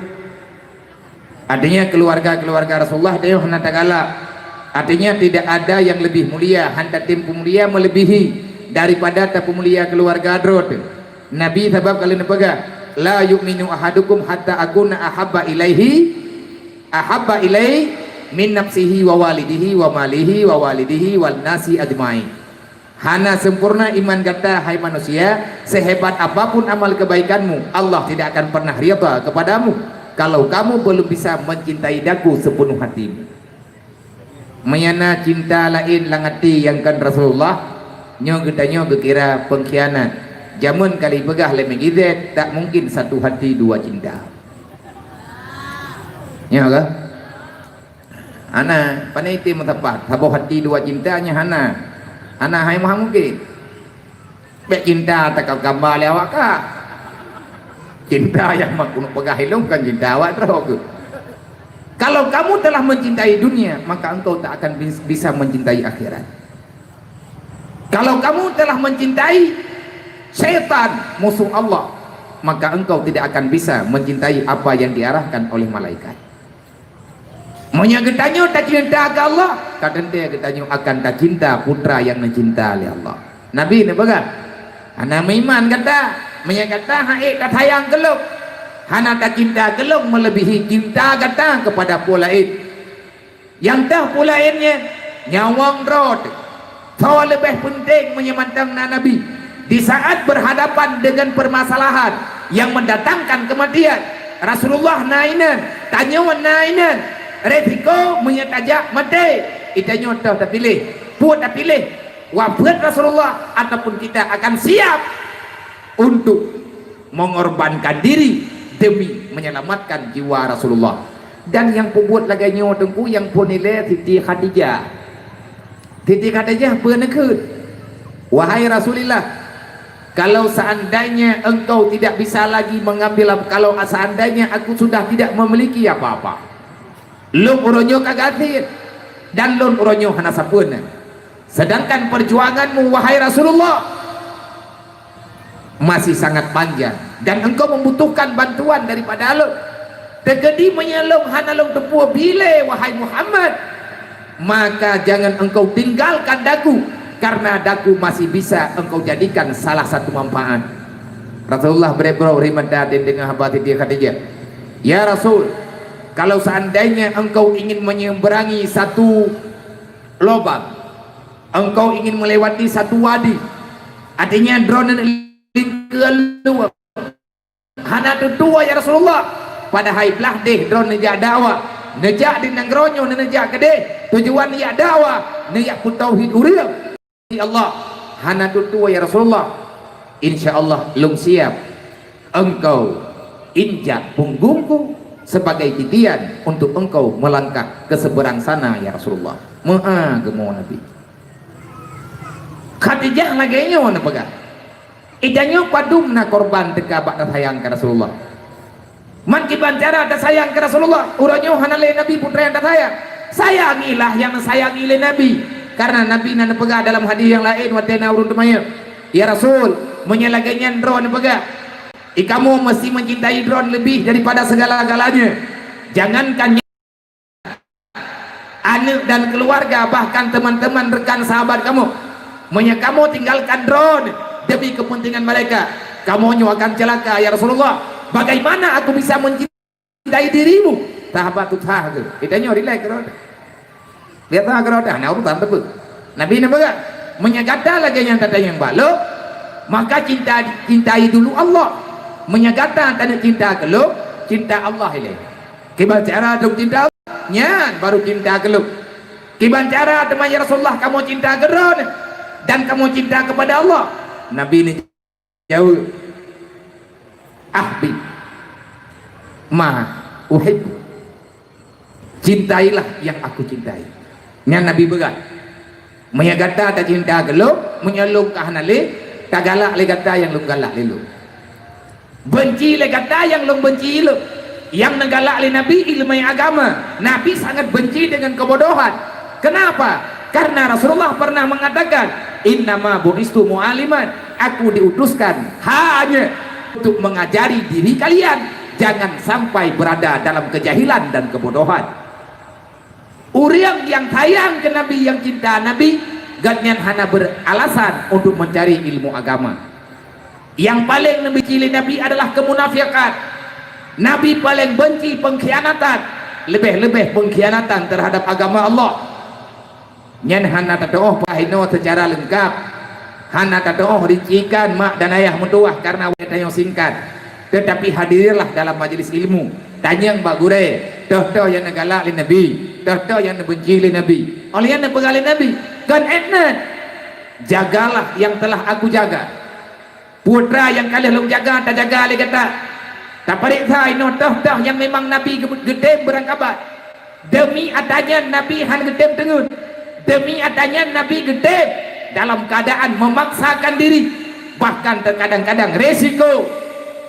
Artinya keluarga-keluarga Rasulullah dia hendak tagala. Artinya tidak ada yang lebih mulia, hendak tim mulia melebihi daripada tapu mulia keluarga Adrod. Nabi sebab kalian pegang la yu'minu ahadukum hatta akuna ahabba ilaihi min nafsihi wa walidihi wa malihi wa walidihi wal nasi ajmain. Hana sempurna iman kata hai manusia, sehebat apapun amal kebaikanmu Allah tidak akan pernah ridha kepadamu kalau kamu belum bisa mencintai daku sepenuh hatimu. Menyana cinta lain langati yang kan Rasulullah nyo kitanya kira pengkhianat. Jamun kali begah lemeng izet tak mungkin satu hati dua cinta. Ya ke? Ana panai ti tepat satu hati dua cintanya hana. Ana hai maha mungkin. Bek cinta tak kau gambar le awak ka. Cinta yang makuno pegah hilung kan cinta awak terus. Kalau kamu telah mencintai dunia, maka engkau tak akan bisa mencintai akhirat. Kalau kamu telah mencintai syaitan, musuh Allah, maka engkau tidak akan bisa mencintai apa yang diarahkan oleh malaikat. Maunya ketanya tak cinta ke Allah, kadang dia ketanya akan tak cinta putra yang mencinta oleh Allah. Nabi ni baga, ana iman kata, menyakata haik kata yang geluk, hana tak cinta geluk melebihi cinta kata kepada pulain. Yang dah pulainnya nyawang rod, tahu lebih penting menyemantang Nabi di saat berhadapan dengan permasalahan yang mendatangkan kematian. Rasulullah nainan, tanyawan nainan. Resiko menyetajak mati itanya tak pilih buat tak pilih wafat Rasulullah ataupun kita akan siap untuk mengorbankan diri demi menyelamatkan jiwa Rasulullah. Dan yang pembuat laganya tengku yang punile Siti Khadijah penekut, wahai Rasulullah, kalau seandainya engkau tidak bisa lagi mengambil, kalau seandainya aku sudah tidak memiliki apa-apa, lun uronyo kagatin dan lun uronyo hana sapuna. Sedangkan perjuanganmu wahai Rasulullah masih sangat panjang dan engkau membutuhkan bantuan daripada alun. Tegedi menyelong hana long tepuh bile wahai Muhammad, maka jangan engkau tinggalkan daku, karena daku masih bisa engkau jadikan salah satu manfaat. Rasulullah berebrau rimadadin dengan habati dia Khadijah, ya Rasul, kalau seandainya engkau ingin menyeberangi satu lubang, engkau ingin melewati satu wadi, artinya drone keluar hana tua ya Rasulullah, pada hai belah deh drone nejak dakwah, nejak di nangronyo nejak gede, tujuan nejak dakwah, nejak pun tauhid uriang ya Allah, hana tua ya Rasulullah, insyaallah lung siap engkau injak punggungku sebagai titian untuk engkau melangkah ke seberang sana ya Rasulullah. Maha gemo Nabi. Khadijah lagi nyo na baga. Idanyo padum na korban dekabak na sayang ke Rasulullah. Man kiban cara da sayang ke Rasulullah. Uranyo hanale Nabi putra yang da sayang. Sayangilah yang sayangi le Nabi. Karena Nabi na napega dalam hadis yang lain watena urun temaya. Ya Rasul, menyalahkannya drone baga. Kamu mesti mencintai drone lebih daripada segala-galanya. Jangankan anak dan keluarga, bahkan teman-teman, rekan, sahabat kamu, kamu tinggalkan drone demi kepentingan mereka, kamu akan celaka ya Rasulullah. Bagaimana aku bisa mencintai dirimu? Sahabat tu tahu kita relax drone. Lihat tak drone nah urutan tepu. Nabi ni baga menyagata lagi yang kata yang balok, maka cintai dulu Allah. Menyagata tanda cinta keluk, cinta Allah ini. Kiban cara duk cinta nya baru cinta keluk. Kiban cara teman ya Rasulullah kamu cinta geron dan kamu cinta kepada Allah. Nabi ini jauh. Ahbi ma uhib. Cintailah yang aku cintai. Nya Nabi begat. Menyagata tak cinta keluk, menyeluk kahanale, tagalak le kata yang lung galak lelu. Benci le kata yang lung benci lu. Yang negalak le Nabi ilmu agama. Nabi sangat benci dengan kebodohan. Kenapa? Karena Rasulullah pernah mengatakan, innama bu'istu mu'aliman, aku diutuskan hanya untuk mengajari diri kalian, jangan sampai berada dalam kejahilan dan kebodohan. Orang yang sayang ke Nabi, yang cinta Nabi, ganyan hana beralasan untuk mencari ilmu agama. Yang paling membenci Nabi adalah kemunafikan. Nabi paling benci pengkhianatan, lebih-lebih pengkhianatan terhadap agama Allah. Nyen hana tadoh pahino secara lengkap, hana tadoh rincikan mak dan ayah mentuah karena wanita yang singkat. Tetapi hadirlah dalam majelis ilmu, tanya mbak gure, toh yang negalak li Nabi, toh yang benci li Nabi, oleh yang nepegali Nabi, kan etnan, jagalah yang telah aku jaga. Putra yang kalian long jaga, tak jaga li kata. Tak periksa ino toh yang memang Nabi gedem berangkabat. Demi adanya Nabi han gedem tengun. Demi adanya Nabi gedem dalam keadaan memaksakan diri. Bahkan terkadang-kadang resiko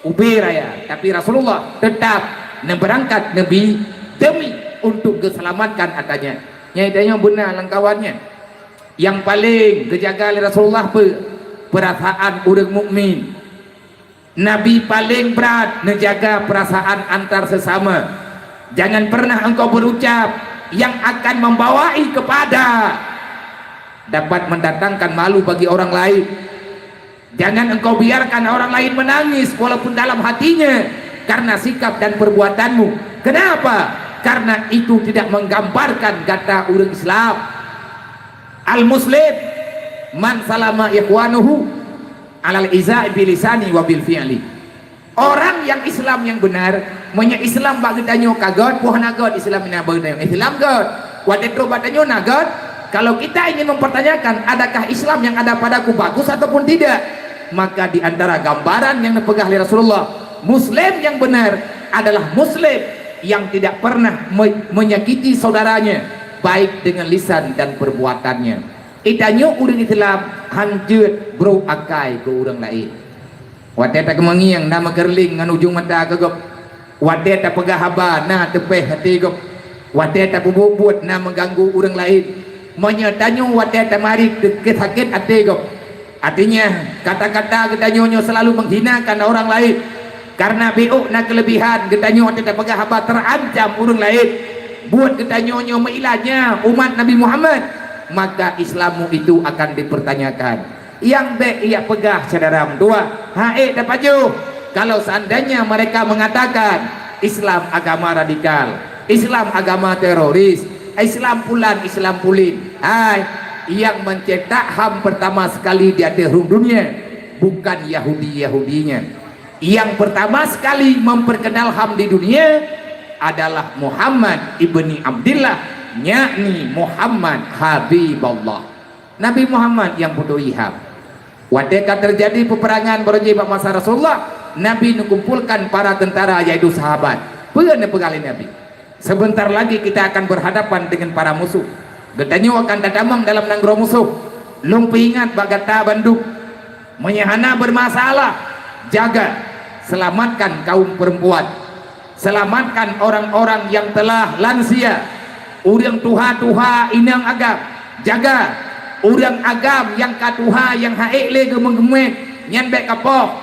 ubi raya. Tapi Rasulullah tetap berangkat Nabi demi untuk keselamatkan adanya. Nyatanya benar langkawannya. Yang paling kejaga oleh Rasulullah perasaan orang mukmin. Nabi paling berat menjaga perasaan antar sesama. Jangan pernah engkau berucap yang akan membawai kepada dapat mendatangkan malu bagi orang lain. Jangan engkau biarkan orang lain menangis walaupun dalam hatinya karena sikap dan perbuatanmu. Kenapa? Karena itu tidak menggambarkan kata orang Islam. Al-Muslim man salama ikhwanuhu alal izai bilisani wa bil fi'li. Orang yang Islam yang benar, punya Islam bagi danyo kagot, pohana god Islam ina bagi danyo Islam god. Wadetro badanyo nagot. Kalau kita ingin mempertanyakan adakah Islam yang ada padaku bagus ataupun tidak, maka di antara gambaran yang dipegang oleh Rasulullah, Muslim yang benar adalah Muslim yang tidak pernah menyakiti saudaranya, baik dengan lisan dan perbuatannya. Itanyo orang Islam hancur bro akai ke orang lain. Wadeta kemangiang nama gerling ngan ujung mata kegop. Wadeta pegah haba na tepeh hati gop. Wadeta bubut na mengganggu orang lain. Menyetanyo wadeta mari sakit hati gop. Artinya kata-kata kita nyonyo selalu menghinakan orang lain. Karena beuk na kelebihan kita nyo wadeta pegah haba terancam orang lain. Buat kita nyonyo meilahnya umat Nabi Muhammad, maka Islammu itu akan dipertanyakan. yang baik ia pegah saudara tua. Haik dapat ju. Kalau seandainya mereka mengatakan Islam agama radikal, Islam agama teroris, Islam pulan, Islam pulin. Hai, yang mencetak HAM pertama sekali di atas dunia bukan Yahudi-Yahudinya. Yang pertama sekali memperkenal HAM di dunia adalah Muhammad ibni Abdillah, yakni Muhammad Habibullah. Nabi Muhammad yang butuh HAM. Ketika terjadi peperangan berjibak masa Rasulullah, Nabi mengumpulkan para tentara yaitu sahabat. Bukan pegali Nabi. Sebentar lagi kita akan berhadapan dengan para musuh. Getanyo akan dadamang dalam nanggro musuh. Lumpi ingat bagata banduk. Menyahana bermasalah. Jaga, selamatkan kaum perempuan. Selamatkan orang-orang yang telah lansia. Urang tuha-tuha inang agam. Jaga urang agam yang katuha yang haik lege menggemek nyan bek kapoh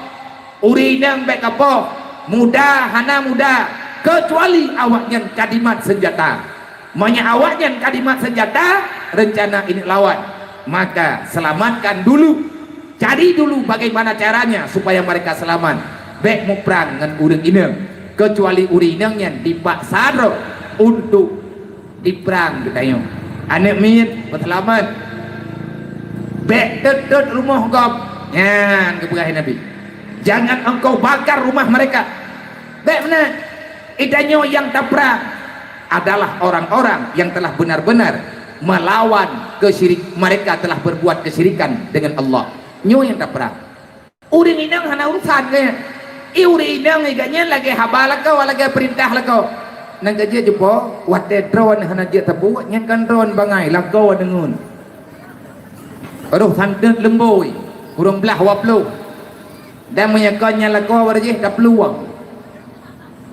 urinang bek kapoh muda hana muda kecuali awaknya kadimat senjata. Manya awaknya kadimat senjata rencana ini lawan, maka selamatkan dulu, cari dulu bagaimana caranya supaya mereka selamat. Bek mau perang dengan urang inang kecuali urinangnya dipaksa untuk diperang katanya. Anak min berselamat bek dedot rumah gop nyan keberahin Nabi, jangan engkau bakar rumah mereka. Bek mana idanyo yang tabrang adalah orang-orang yang telah benar-benar melawan kesyirik, mereka telah berbuat kesyirikan dengan Allah. Nyo yang tabrang uring inang hana urusan kaya uring inang iganya lagi habal kau lagi perintah kau nang gaji jepo wate drone hana dia tepu nyan kan drone bangai lakau dengun. Aduh santet lemboi kurang belah waplu dan menyakannya lagu warjih dah peluang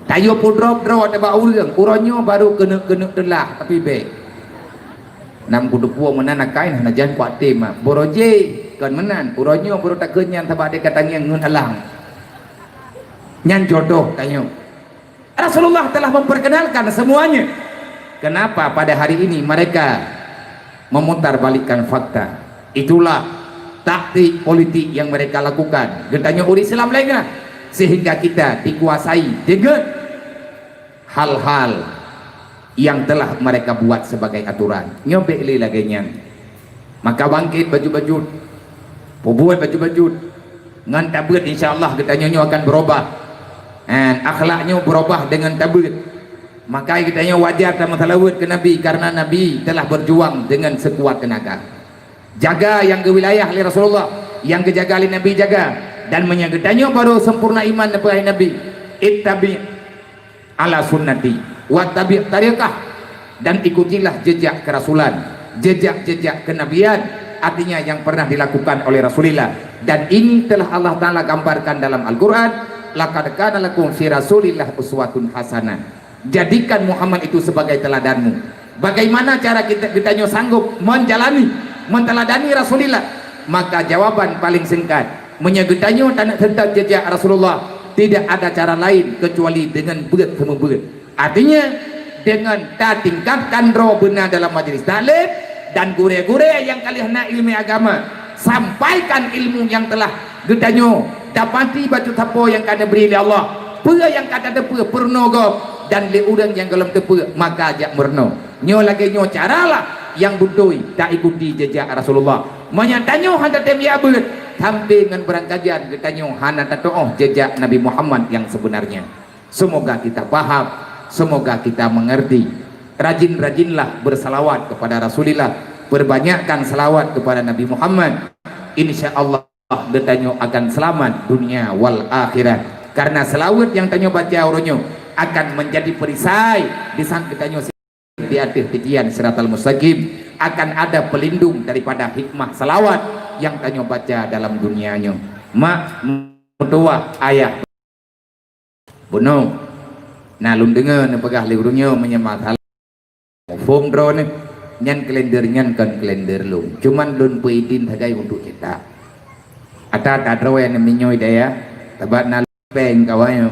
tayo pudrop draw ada bau urang uronyo baru kena telah tapi baik nam kudu puang menan kain hana jan kuat tema boroje kan menan uronyo baru tak kenyan tabak de katanya ngun alang nyan jodoh tanyo. Rasulullah telah memperkenalkan semuanya. Kenapa pada hari ini mereka memutarbalikkan fakta? Itulah taktik politik yang mereka lakukan. Getanya umat Islam lainnya sehingga kita dikuasai dengan hal-hal yang telah mereka buat sebagai aturan. Nyobek li lagi nyan. Maka bangkit baju-baju, buat baju-baju, ngan tabut insyaallah getanya nyo akan berubah. Dan akhlaknya berubah dengan tabut. Maka kitanya wajar sama salawat ke Nabi karena Nabi telah berjuang dengan sekuat tenaga. Jaga yang ke wilayah oleh Rasulullah, yang kejaga oleh Nabi jaga, dan menyagetanya baru sempurna iman kepada Nabi. Ittabi ala sunnati wattabi tariqah, dan ikutilah jejak kerasulan, jejak-jejak kenabian, artinya yang pernah dilakukan oleh Rasulullah. Dan ini telah Allah Ta'ala gambarkan dalam Al-Quran, laqad kana lakum fi rasulillah uswatun hasanah. Jadikan Muhammad itu sebagai teladanmu. Bagaimana cara kita sanggup menteladani Rasulullah? Maka jawaban paling singkat, menyagetanyo tanah tentang jejak Rasulullah, tidak ada cara lain kecuali dengan berat sama berat. Artinya dengan tingkatkan roh benar dalam majlis taklim, dan gure-gure yang kalian nak ilmu agama, sampaikan ilmu yang telah getanyo dapati batu tapo yang kada beri oleh Allah, pura yang kada depa pernogop, dan li urang yang dalam tepa maka ajak merno. Nyo lagi nyo caralah yang butoi tak ikuti jejak Rasulullah. Menyatanyo handa tem ya abut sampai dengan berangkajian getanyo hana tatoh jejak Nabi Muhammad yang sebenarnya. Semoga kita paham, semoga kita mengerti. Rajin-rajinlah bersalawat kepada Rasulullah, perbanyakkan salawat kepada Nabi Muhammad. Insyaallah getanyo akan selamat dunia wal akhirat. Karena selawat yang tanyo baca uronyo akan menjadi perisai di saat getanyo di akhir titian siratal mustaqim, akan ada pelindung daripada hikmah salawat yang tanyo baca dalam dunianya. Mak mertua ayah bunuh nalun dengar nepegah liurunyo menyemat form drone nyan kalender nyan kan kalender lu cuman lun puitin tagai untuk kita ata tadro yang minyoy daya tabat nalung peng kawayo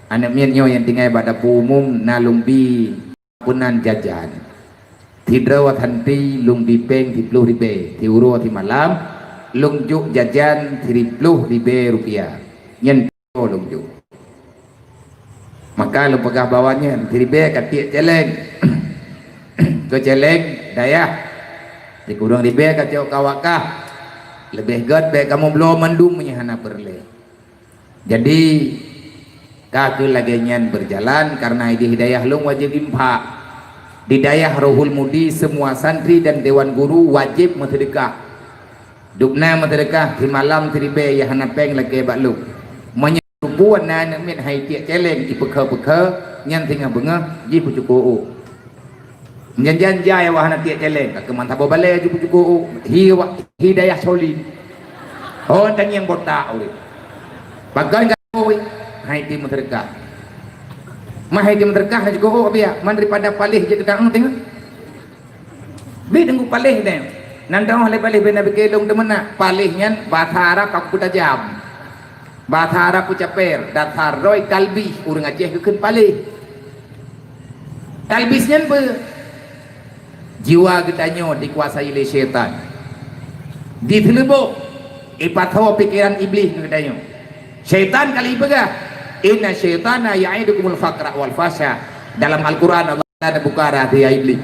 anak minyo yang tinggal pada umum nalumbi punan jajan tidrawat hanti lumbi peng di puluh ribe tiuro di malam lungjuk jajan 30 rupiah nyen lungjuk maka lu pegah bawahnya 30 katik celeng ke celeng dayah di kurang ribe kacau kawakah lebih god baik kamu belum mendung menyahana berle jadi kaki lagi nyan berjalan karena ini hidayah lu wajib impak di dayah Rohul Mudi semua santri dan dewan guru wajib mentedekah dukna mentedekah di malam ribe yahana peng lagi bak lu menyerupuan na mit hai tiak celeng di pekhe nyan tinggal bengah ji pucuku menjanjian jaya wahana tiak celeng ke mantap balai ji pucuku hidayah solid oh dan yang botak oi bagai oi hai tim mentedekah mah hai tim mentedekah juga oh biar man daripada palih je kedang tengok bi tengok palih deh nandang oleh palih bena bekelong demena palihnya bahasa Arab aku tajam bahasa Arab ucaper datar roy kalbi urang Aceh keun palih kalbisnya be jiwa getanyo dikuasai oleh syaitan ditelebok ipatho pikiran iblis getanyo syaitan kali begah inna syaitana ya'idukumul faqra wal fasha dalam Al-Quran Allah buka rahasia iblis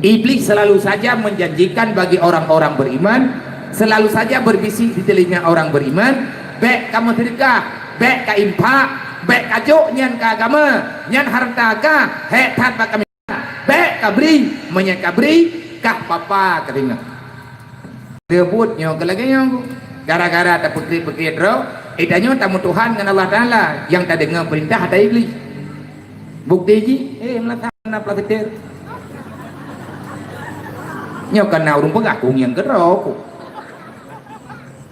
iblis selalu saja menjanjikan bagi orang-orang beriman selalu saja berbisik di telinga orang beriman baik kamu sedekah, baik ka impak, baik ka juk nyan ka agama, nyan harta ka, hek tat kami, baik ka beri, menyan ka beri, kah papa katanya. Rebut nyo kelagi nyo, gara-gara tak putri-putri dro, idanyo tamu Tuhan dengan Allah Taala yang tak dengar perintah ada iblis. Bukti ji, melaksana pelajar. Nyo kena urung pegakung yang gerok,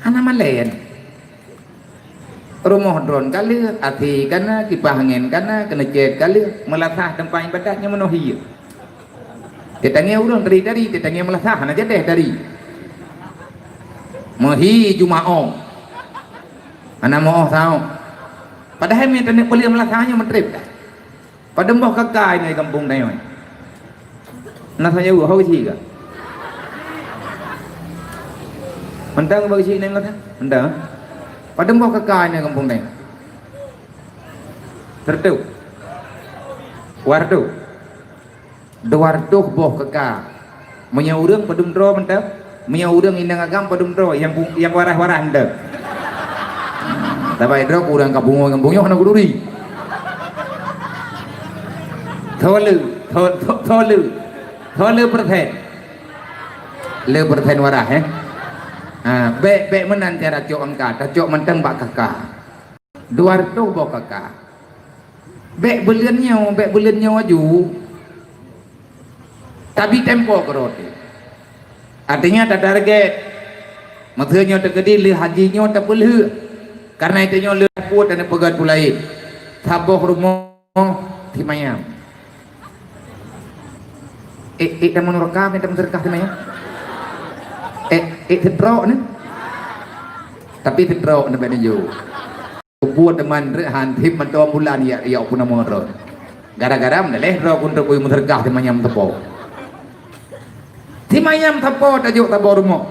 anak malen. Rumah drone kali hati karena kipas angin karena kena cek kali melatah tempat ibadahnya menuhi tetangnya urang dari tetangnya melatah aja deh dari mehi jumaah anak mau tahu padahal minta nek beli melatahnya mentrip pada mbah kakak ini kampung dayo nah saya hau sih ga mentang bagi sini melatah mentang pada mbah kakaknya kampung ni tertu wardu duarduh boh kakak menyaurang padum dro mentang menyaurang indang agam padum dro yang warah-warah anda tapi dro kurang kampungnya kena gururi tholu perten warah bek menan cara cok angka cok menteng bak kakak duar tu bok kakak bek belennya waju tapi tempo keroti artinya ada target maksudnya tergedi li hajinya tak boleh karena itu nyo le puat dan pegat pulai saboh rumah timayam teman rekam teman terkah timayam tertrok ni tapi tertrok ni benda jo buat teman rehan tim mentau bulan ya pun nama ro gara-gara meneleh ro pun terbuy menterkah timayam tepo tajuk tabo rumah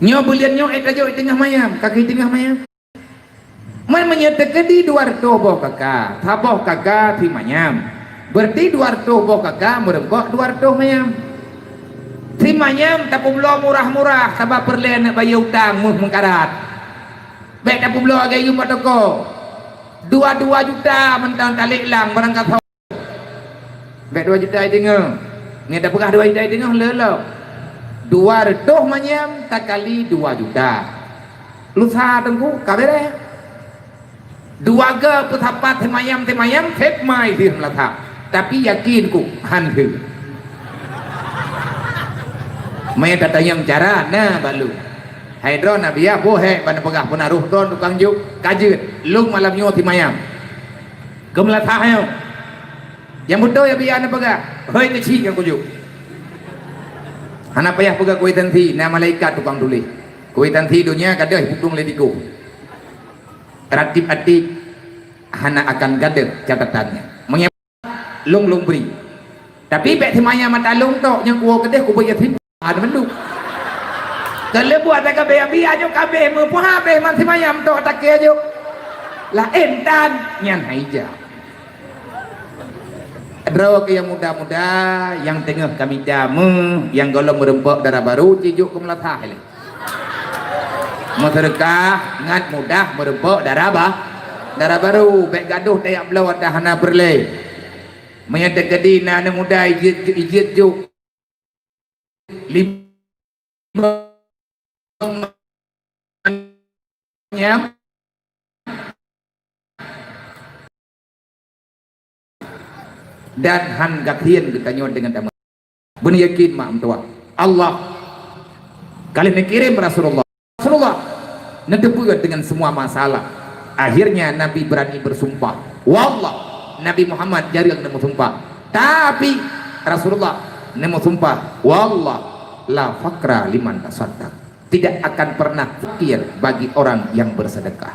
nyo bulian nyo tajuk tengah mayam kaki tengah mayam man menyatakan di 200 boh kakak taboh kakak timayam berarti 200 boh kakak merengkok 200 mayam timanyam tapi belum murah-murah sebab perlen nak bayar hutang mengkarat baik tapi belum agak you patoko 2 juta mentang talik lang barang kata baik 2 juta tengah ni tak pegah 2 juta tengah lelok 200 manyam tak kali 2 juta lusa tengku kabere 2 ke putapat timanyam fet mai dia melatah tapi yakin ku hantu mai datang cara nah balu hidron nabiya bohe pada pegah penaruh don tukang juk kajut lung malam nyo timayam gemlatah yo yang betul ya biar anda pegah hei kecil yang kujuk anak payah pegah kue tanti na malaikat tukang tulis kue tanti dunia kadah hitung lediku ratib atik hana akan gadah catatannya mengepak lung beri tapi bek timayam mata lung tok yang kuah kadah ku bayar ada menduk kalau buat tak kabeh biar jo kabeh mu pun habis man semayam tu tak kira jo lah entan nyan haija draw ke yang muda-muda yang tengah kami jamu yang golong merempok darah baru cijuk ke melatah le sedekah ngat mudah merempok darah baru baik gaduh tayak belau ada hana berle menyata kedina na muda ijit juk lima nyam dan han gakhien bertanya dengan tamu benar yakin mak tua Allah kalian kirim Rasulullah netepukan dengan semua masalah akhirnya Nabi berani bersumpah wallah Nabi Muhammad jarang nemu sumpah tapi Rasulullah nemu sumpah wallah la fakra liman tasaddaq tidak akan pernah fakir bagi orang yang bersedekah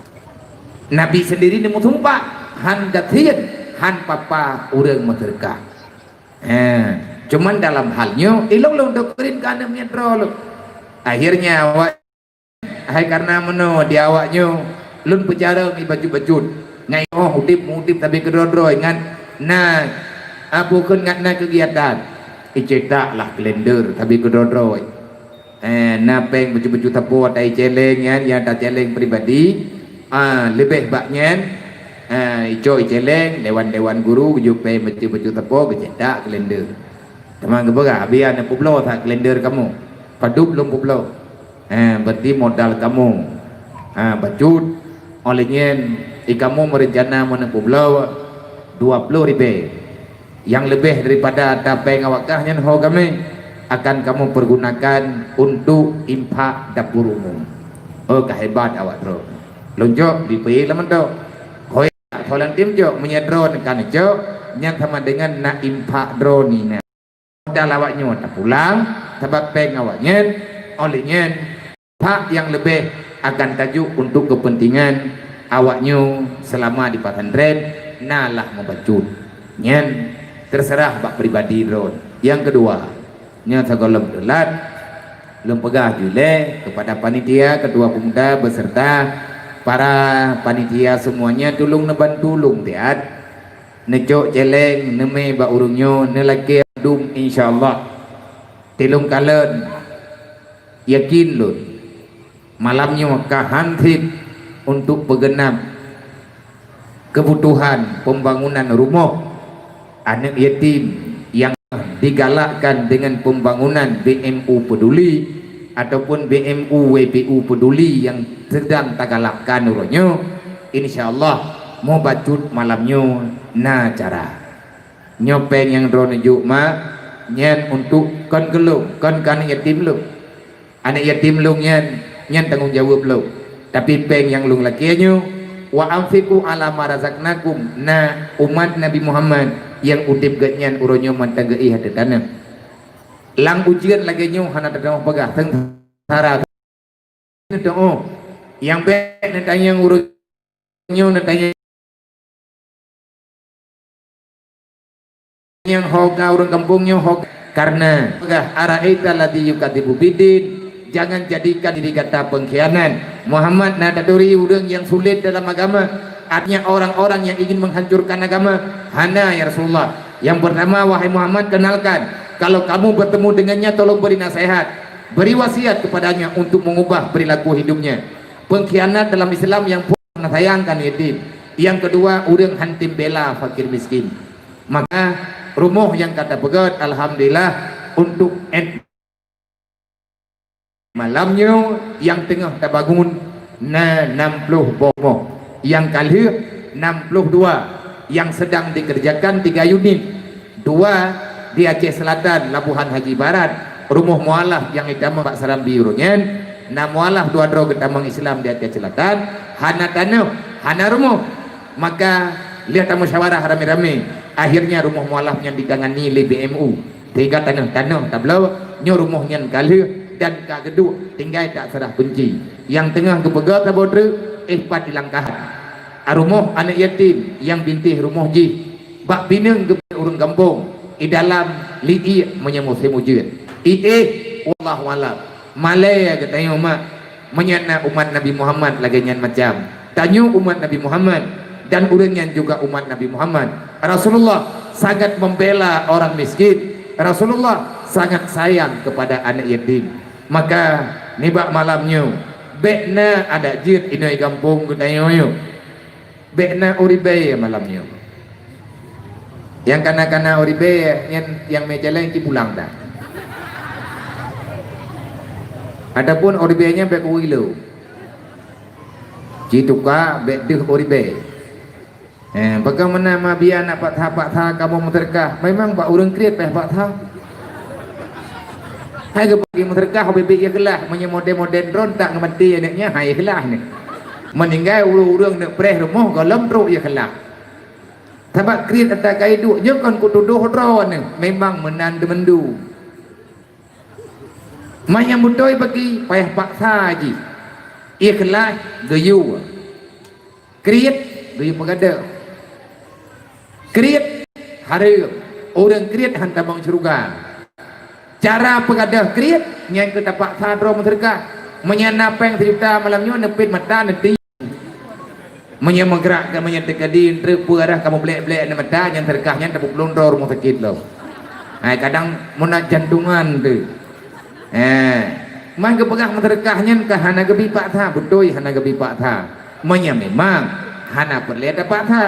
Nabi sendiri nemu sumpah han gakhien han papa urang bersedekah cuman dalam halnya ilong doktrin kana metro akhirnya awak hai karena meno di awaknya lun penjara ni baju-baju ngai utip tapi kedrodro ingat nah apa kun ngat na kegiatan icetak lah kalender tapi kedrodro napeng baju-baju tapu tai celeng yang tak celeng pribadi lebih baknya ijo celeng dewan guru jupe baju-baju tapu kecetak kalender teman kebaga biar na publo tak kalender kamu padup belum publo berarti modal kamu bacut olehnya kamu merencana menempuh belau 20.000 yang lebih daripada tapeng awakahnya ho kami akan kamu pergunakan untuk infak dapur umum kehebat awak bro lonjok dipilih laman tu hoi soalan tim jo menyedron kan jo yang sama dengan nak infak drone ni modal awaknya tak pulang sebab peng awaknya olehnya hak yang lebih akan tajuk untuk kepentingan awaknya selama di pesantren nalah membacut nyen terserah bak pribadi drone yang kedua nya sagolem delat lem pegah jule kepada panitia ketua pemuda beserta para panitia semuanya tulung neban tulung tiat necok celeng neme ba urungnya nelaki dum insyaallah tilung kalen yakin lun malamnya kahantip untuk bergenap kebutuhan pembangunan rumah anak yatim yang digalakkan dengan pembangunan BMU peduli ataupun BMU WPU peduli yang sedang tagalakkan urutnya insyaallah mau bacut malamnya na cara nyopeng yang drone juk nyen untuk kon gelung kon kan yatim lu anak yatim lu nyen tanggung jawab lu tapi peng yang lung lakiannya wa anfiqu ala marazaqnakum na umat Nabi Muhammad yang utip gatnyan uronyo mantanggai hadetana lang ujian lagi nyu hana dadang pegah tentara oh yang be natanya uronyo natanya yang hoga urang kampungnya hoga karena pegah araita ladzi yukadibu bidin. Jangan jadikan diri kata pengkhianat Muhammad nadaduri urang yang sulit dalam agama artinya orang-orang yang ingin menghancurkan agama hana ya Rasulullah yang pertama wahai Muhammad kenalkan kalau kamu bertemu dengannya tolong beri nasihat beri wasiat kepadanya untuk mengubah perilaku hidupnya pengkhianat dalam Islam yang sayangkan yatim yang kedua urang hantim bela fakir miskin maka rumah yang kata begat alhamdulillah untuk malamnya yang tengah terbangun 60 bomoh yang kali 62 yang sedang dikerjakan 3 unit 2 di Aceh Selatan Labuhan Haji Barat rumah mualaf yang idama Pak Saram biurunya na mualaf 2 dro ketamang Islam di Aceh Selatan hana tanah hana rumah maka lihat musyawarah rame-rame akhirnya rumah mualaf yang ditangani oleh BMU 3 tanah tablau nyo rumahnya kali dan kak kedua tinggal tak serah kunci yang tengah kepegat tabodre ihpat di langkah rumah anak yatim yang bintih rumah ji bak bineng ke urang kampung di dalam li'i menyemut semujud wallahu alam Malaya katanya umat menyana umat Nabi Muhammad lagi nyan macam tanya umat Nabi Muhammad dan urangnya juga umat Nabi Muhammad. Rasulullah sangat membela orang miskin, Rasulullah sangat sayang kepada anak yatim. Maka nibak malamnya bekna ada jid inoi kampung katanya yo bekna uribe malamnya yang kana uribe yang meja lain ki pulang dah. Adapun oribe-nya bek wilo. Gitu ka bek deh oribe. Bagaimana mabia nak pak kamu muterkah? Memang pak urang kreat peh pak tha. Hai ke bagi muterkah hobi ya kelah menye model drone tak ngamati anaknya hai kelah ni. Meninggal urang nak preh rumah golem teruk ya kelah. Tabak kreat ada kaidu nyokon kutuduh drone memang menandu. Maya mudoi bagi payah paksa haji ikhlas gayu kriat gayu pagada kriat hari orang kriat hantar bang syurga cara pagada kriat yang kita paksa dro menterka menyanapeng sejuta malamnya nepit mata nanti menyamagrak menyantekadin terpuarah kamu belek-belek na mata yang terkahnya tepuk londor rumah sakit lo kadang muna jantungan tu mah kepegah menterkahnya ke hana gebi pak tha betul hana gebi pak tha menya memang hana perlihat pak tha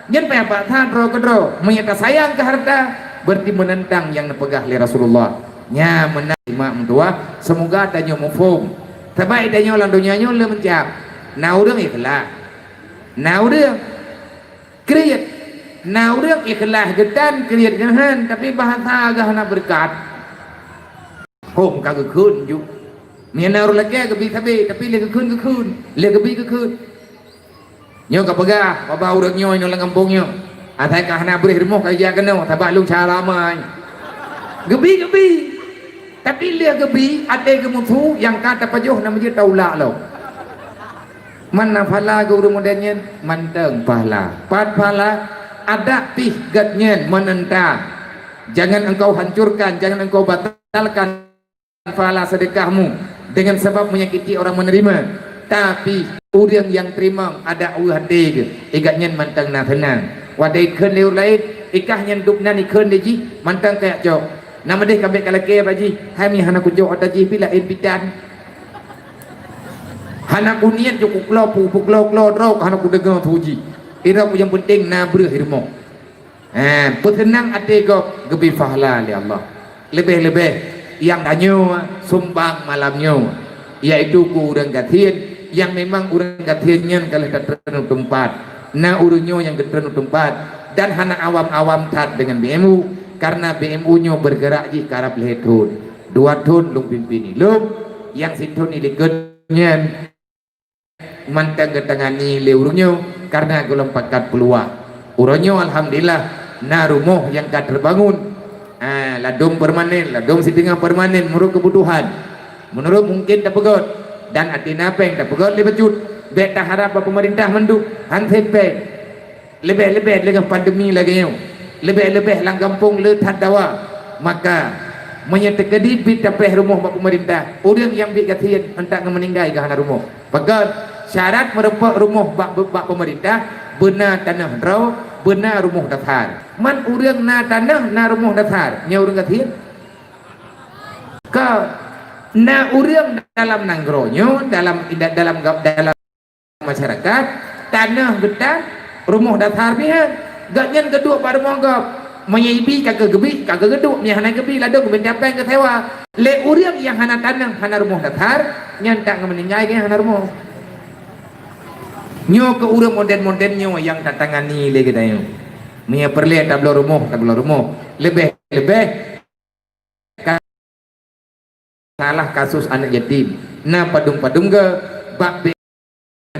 nyen pe pak tha dro kedro menya sayang ke harta berarti menentang yang nepegah li Rasulullah nya menerima mentua semoga tanya mufhum tabai tanya ulang dunia le mencap na urang ikhlas na urang kriat na urang ikhlas gedan kriat gahan tapi bahasa agak hana berkat hôm kagak kun ju mian naur lagi kebi tapi le kun le kebi nyo kapagah baba urang nyo ino lang kampungnya atai ka hana beri rumah kaya kena tabak lung cara ramai kebi tapi le kebi ada kemutu yang kata pajuh namanya taula lo mana phala guru modennya manteng phala pat phala ada pih gatnya menentang jangan engkau hancurkan jangan engkau batalkan pahala sedekahmu dengan sebab menyakiti orang menerima tapi orang yang terima ada uhade igatnya mantang na tenang wadai keun leu lain ikahnya dukna ni keun deji mantang kayak jok nama deh kabek kalake baji hami hana ku jok ada ji bila pitan hana ku niat jok puklo dro hana ku dengar tuji ira ku yang penting na breh hirmo petenang ade gop gebi fahala li Allah lebih yang danyo sumbang malamnya yaitu ku urang gatien yang memang urang gatiennya kalau ketren tempat na urunyo yang ketren tempat dan hana awam tat dengan BMU karena BMU nyo bergerak di karab lehetun 2 tahun lung pimpini lung yang situn ini genyen mantang ketangani le urunyo karena golong pakat peluang urunyo alhamdulillah na rumah yang kad terbangun ladung permanen, ladung setengah permanen menurut kebutuhan menurut mungkin tak pegot dan hati napeng tak pegot lebih cut bet tak harap pemerintah menduk hantempe lebih dengan pandemi lagi lebih lang kampung letat dawa maka menyetekadi bit tapeh rumah pemerintah orang yang bit katian hentak meninggal ke hana rumah pegot syarat merepok rumah bak pemerintah benar tanah draw benar rumah datar man urang na tanah na rumah datar nya urang katian ka na urang dalam nanggronyo dalam masyarakat tanah gedan rumah datar bihan gaknyan kedua pada monggap menyibi kagak gebi kagak geduk nya hana gebi ladung bentapeng ke tewa le urang yang hana tanah hana rumah datar nyantak meninggal ke hana rumah nyo ke urang moden nyo yang tatangani le kita yo mia perle tablo rumah lebih salah kasus anak yatim na padung ke bak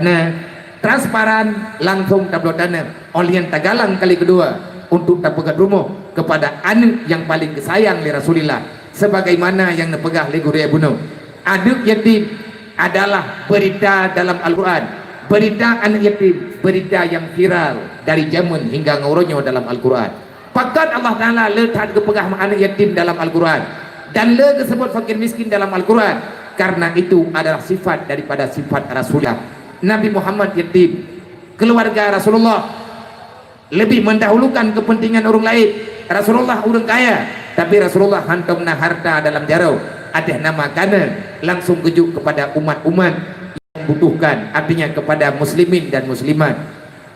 na transparan langsung tablo tanah olian tagalang kali kedua untuk tapegat rumah kepada anak yang paling kesayang li Rasulillah sebagaimana yang nepegah li guru bunuh anak yatim adalah berita dalam Al-Quran berita anak yatim berita yang viral dari zaman hingga ngauronyo dalam Al-Quran pakat Allah Ta'ala letak kepegah anak yatim dalam Al-Quran dan le disebut fakir miskin dalam Al-Quran karena itu adalah sifat daripada sifat Rasulullah. Nabi Muhammad yatim, keluarga Rasulullah lebih mendahulukan kepentingan orang lain. Rasulullah orang kaya, tapi Rasulullah hantam harta dalam jarau, ada nama kana langsung kejuk kepada umat-umat yang butuhkan, artinya kepada muslimin dan muslimat.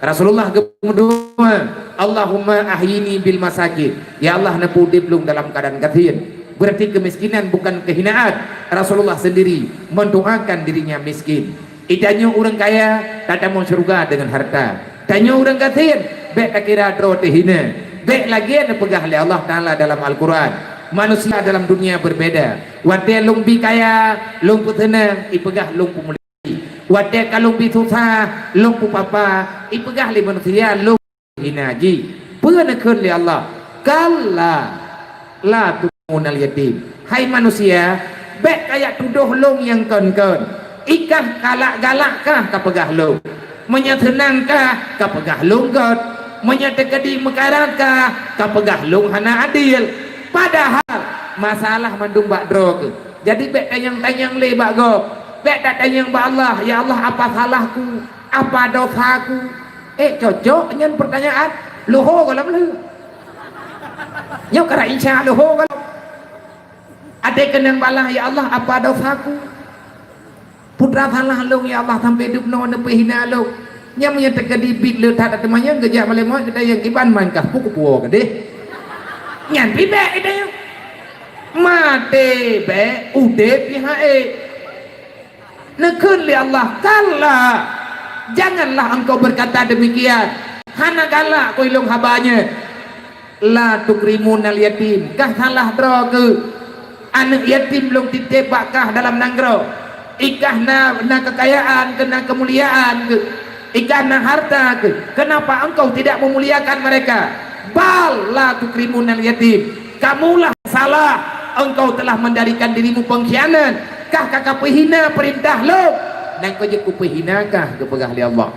Rasulullah kedua, Allahumma ahyini bil masakin, ya Allah napu diblung dalam keadaan kathir. Berarti kemiskinan bukan kehinaan. Rasulullah sendiri mendoakan dirinya miskin. Idanya orang kaya tak mau surga dengan harta, tanya orang kathir baik tak kira dro terhina. Baik lagi ada pegah oleh Allah Ta'ala dalam Al-Quran. Manusia dalam dunia berbeda. Wadah lumpi kaya, lumpu tenang, ipegah lumpu mulia. Wadah kalumpi susah, lumpu papa, ipegah li manusia, lumpu hinaji. Penakun li Allah. Kalla la tumunal yatim. Hai manusia, baik kaya tuduh long yang kon-kon. Ikah galak-galakkah kapegah long? Menyatenangkah kapegah long god? Menyadekadi mekaratkah kapegah long hana adil? Padahal masalah mandung bak drog. Jadi bek tanyang-tanyang le bak go, bek tak tanyang bak Allah, ya Allah apa salahku, apa dosaku? Cocok dengan pertanyaan luho kalau lu nyok kara insya luho kalau ada kenang balah, ya Allah apa dosaku? Putra salah lu ya Allah sampai hidup no nepi hina lu. Yang menyatakan di bit le tak temannya gejak malemot kita yang kiban mankah puku-puku gede. Nyan pibe itu yang mati be ude pihae nekun li Allah. Kala janganlah engkau berkata demikian, hana galak kau ilung habanya. La tukrimun al yatim, kah salah droge anak yatim belum ditebakah dalam nanggro, ikah na kekayaan kena kemuliaan ke, ikah na harta ke, kenapa engkau tidak memuliakan mereka? Bal la tukrimunal yatim, kamulah salah, engkau telah mendarikan dirimu pengkhianat. Kah kakak pehina perintah lo dan kau je kupehinakah kepegah li Allah.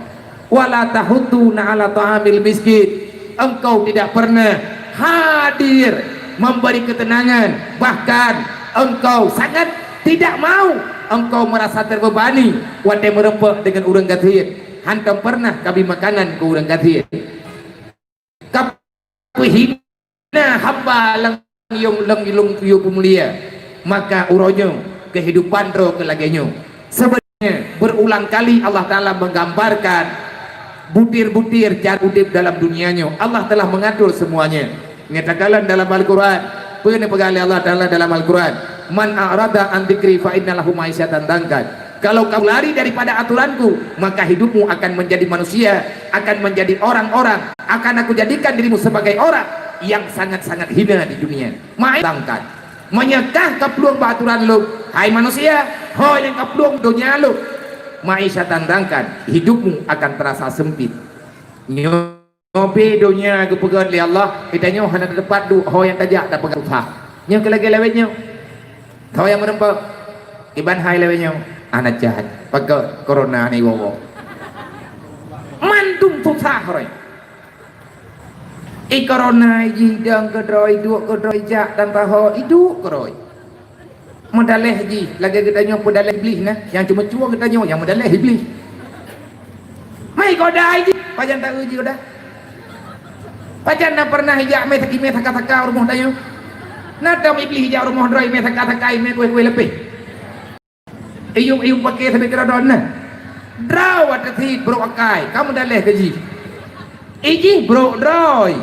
Wala tahuduna ala ta'amil miskin, engkau tidak pernah hadir memberi ketenangan, bahkan engkau sangat tidak mau, engkau merasa terbebani wadai merempek dengan urang gathir. Hantam pernah kami makanan ke urang gathir hina hamba lang yung mulia, maka uronyo kehidupan ro kelagenyo. Sebenarnya berulang kali Allah Ta'ala menggambarkan butir-butir cara hidup dalam dunianya. Allah telah mengatur semuanya. Nyatakan dalam Al-Quran, punya pegali Allah Ta'ala dalam Al-Quran, man a'rada an dzikri fa inna lahu ma'isyatan dangkan. Kalau kamu lari daripada aturanku, maka hidupmu akan menjadi manusia, akan menjadi orang-orang, akan aku jadikan dirimu sebagai orang yang sangat-sangat hina di dunia. Ma'itangkan menyekah kepeluang aturan lu, hai manusia, ho yang kepeluang dunia lu, ma'isyatan dangkan, hidupmu akan terasa sempit. Nyobi dunia kepegang li Allah, kita nyoh hana tepat du, ho yang tajak tak pegang usah. Nyoh kelagi lewetnya, ho yang merempek, iban hai lewetnya. Anak jahat pakai corona ni wowo mantung susah roy corona ji dang kedoi dua kedoi jak dan taho itu kedoi modaleh ji lagi kita nyok modaleh iblis nah yang cuma cua kita nyok yang modaleh iblis mai kodai ji pajan tak uji udah pajan na pernah hijak me taki me taka rumah tayo nadam iblis hijak rumah droi me taka me kue lebih iyung pakai sampai kira dona drawat tadi bro akai kamu dah leh gaji iji bro droi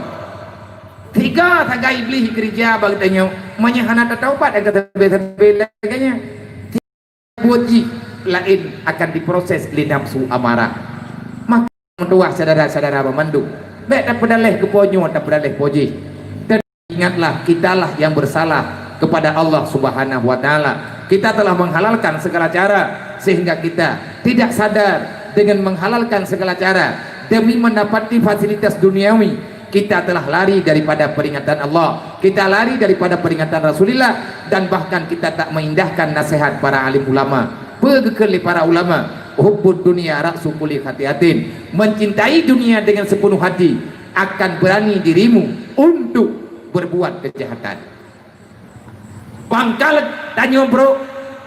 tiga tagai iblis kerja bagi tanya menyahana taubat agar terbe laganya buat ji lain akan diproses li nafsu amarah. Maka mentua saudara-saudara memandu baik tak pedaleh ke ponyo tak pedaleh poji, dan ingatlah kitalah yang bersalah kepada Allah Subhanahu wa Ta'ala. Kita telah menghalalkan segala cara sehingga kita tidak sadar dengan menghalalkan segala cara demi mendapati fasilitas duniawi. Kita telah lari daripada peringatan Allah, kita lari daripada peringatan Rasulullah, dan bahkan kita tak mengindahkan nasihat para alim ulama. Pegekeli para ulama, hubbud dunia ra'su kulli khatiatin, mencintai dunia dengan sepenuh hati akan berani dirimu untuk berbuat kejahatan. Pangkal tanya bro,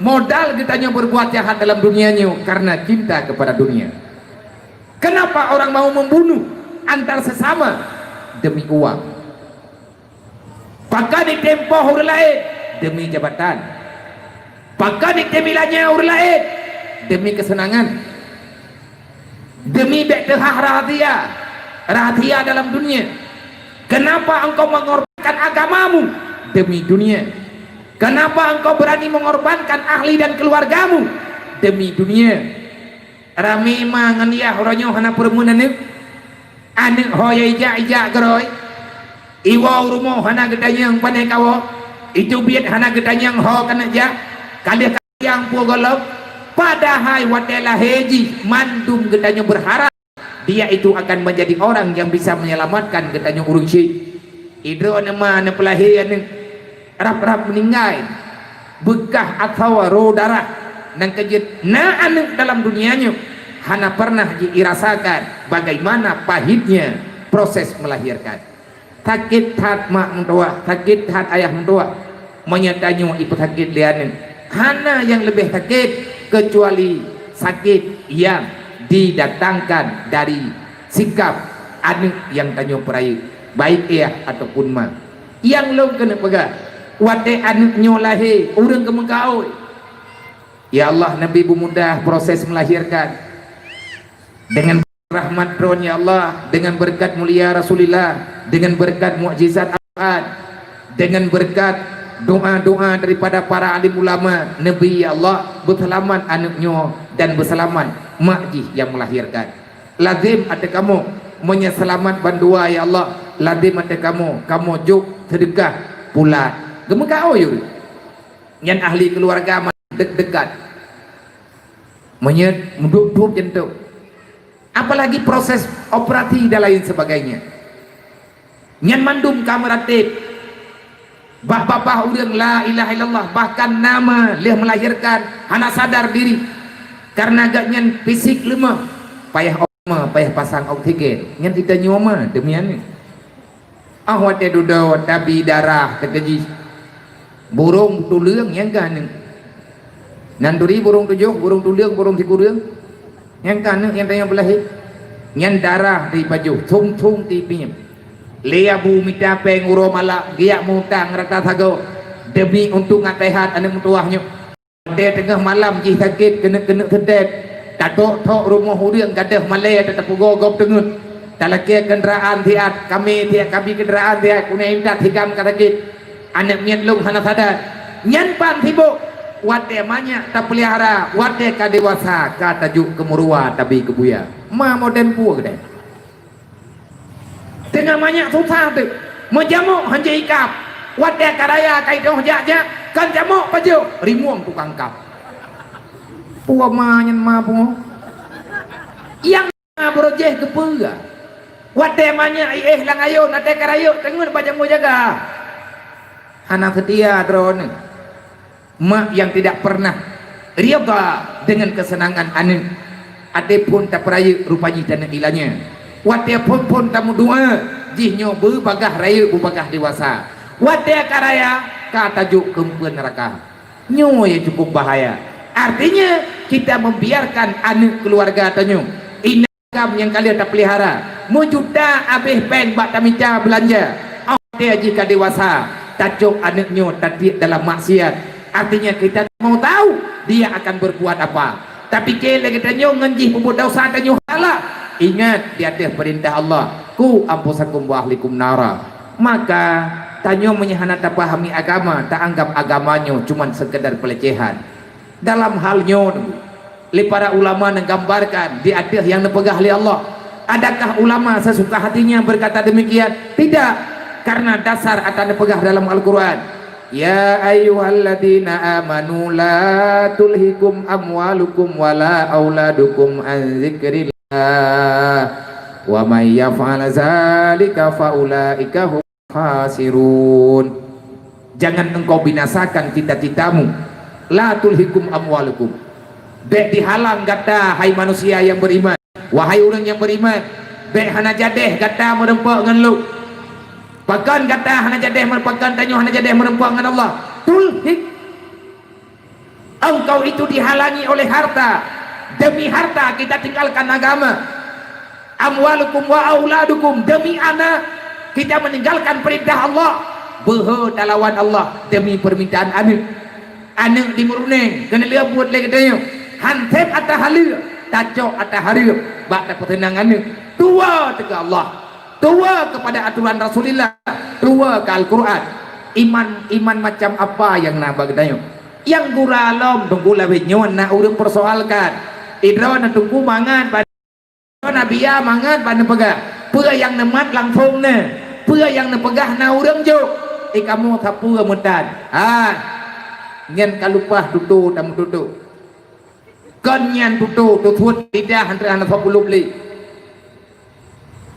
modal kitanya berbuat jahat dalam dunianya karena cinta kepada dunia. Kenapa orang mau membunuh antar sesama? Demi uang. Pakai di tempoh orang lain demi jabatan. Pakai di temilanya orang lain demi kesenangan. Demi bektehah rahasia dalam dunia. Kenapa engkau mengorbankan agamamu demi dunia? Kenapa engkau berani mengorbankan ahli dan keluargamu demi dunia? Rame mangan ya orangnya hana permunan ni anak hoya ija geroy iwa rumah hana gedanyang pandai kawo itu biat hana gedanyang ho kana ja kalian yang pugolok padahal watela heji mandum gedanya berharap dia itu akan menjadi orang yang bisa menyelamatkan gedanya urung syik idro nama na pelahian rap meninggal bekah atau roh darah dan kejut na anak dalam dunianya hana pernah dirasakan bagaimana pahitnya proses melahirkan. Sakit hat mak mentua, sakit hat ayah mentua, menyatanya ibu sakit lianin hana yang lebih sakit kecuali sakit yang didatangkan dari sikap anak yang tanya perai baik ayah ataupun mak yang lo kena pegang wate anaknya lahir orang kemengkau ya Allah Nabi mudah proses melahirkan dengan rahmat ya Allah dengan berkat mulia Rasulullah dengan berkat mukjizat Al-Quran dengan berkat doa-doa daripada para alim ulama Nabi ya Allah berselamat anaknya dan berselamat makji yang melahirkan lazim ada kamu menyelamat bandua ya Allah lazim ada kamu juk sedekah pula gemekau yuk yang ahli keluarga dekat menyet menduk-duk jentuk apalagi proses operasi dan lain sebagainya yang mandum kameratif bah-bah urang la ilaha illallah bahkan nama dia melahirkan anak sadar diri karena agaknya fisik lemah payah pasang oksigen yang tidak nyoma demian awatnya duduk tapi darah kekeji burung tulung yang kan nanduri burung tujuh burung tulung burung tikurung yang kan yang tanya belahir yang darah di baju tung tipinya lea bumi capeng uro malak giak mutang rata sago demi untuk ngatehat anak mutuahnya dia tengah malam jih sakit kena sedek tatok rumah huriang gadah malaya tetap gogok tengut talakia kenderaan tiat kami kenderaan tiat kunai minta hikam katakit anak mian lung hana sadar nyan pan tibo wate banyak tak pelihara wate ka dewasa ka tajuk kemurua tabi kebuya ma moden pu gede tengah banyak susah tu menjamuk hanja ikap wate karaya kai doh jaja kan jamuk pajo rimuang tukang kap puwa ma nyan ma pu yang berojeh ke pega wate banyak lang ayo nate karayo tengun pajamu jaga anak setia drone mak yang tidak pernah riba dengan kesenangan anak adapun tak peraya rupanya dan ilanya watia pun tamu doa jihnya berbagah raya berbagah dewasa watia karaya katajuk kempuan neraka nyo yang cukup bahaya artinya kita membiarkan anak keluarga tanyo inagam yang kalian tak pelihara mujuda abih pen bak tamica belanja dia jika dewasa tajuk anaknya tadi dalam maksiat artinya kita mau tahu dia akan berbuat apa tapi kele kita ngenjih pembuat dosa tanyo salah ingat di atas perintah Allah ku ampusakum wa ahlikum nara maka tanyo menyahana tak pahami agama tak anggap agamanya cuma sekedar pelecehan dalam halnya para ulama menggambarkan di atas yang dipegah oleh Allah adakah ulama sesuka hatinya berkata demikian tidak karena dasar akan dipegah dalam Al-Quran ya ayyuhalladzina amanu la tulhikum amwalukum wala auladukum an dzikrillah wa may yaf'al dzalika faulaika hum khasirun jangan engkau binasakan cita-citamu la tulhikum amwalukum dek dihalang kata hai manusia yang beriman wahai orang yang beriman dek hana jadeh kata merempak dengan lu pakan kata hana jadeh merupakan tanyo hana jadeh merempak dengan Allah tulhik Engkau itu dihalangi oleh harta, demi harta kita tinggalkan agama. Amwalukum wa auladukum, demi anak kita meninggalkan perintah Allah. Behe lawan Allah demi permintaan anak dimuruneng kena lia buat lagi katanya hantep atau halia tacok atau halia bak dapat tenangan tua tegak Allah, tua kepada aturan Rasulullah, tua ke Al-Quran. Iman macam apa yang nak katanya, yang guralom tunggu lebih nyon nak urang persoalkan idron tunggu mangan pada nabiya mangan pada pegah pua yang nemat langsung ne pua yang nepegah na urang jo kamu tak pua mutan nyen kalupah tutu tam tutu kon nyen tutu tutut tidak antara anak 40 beli.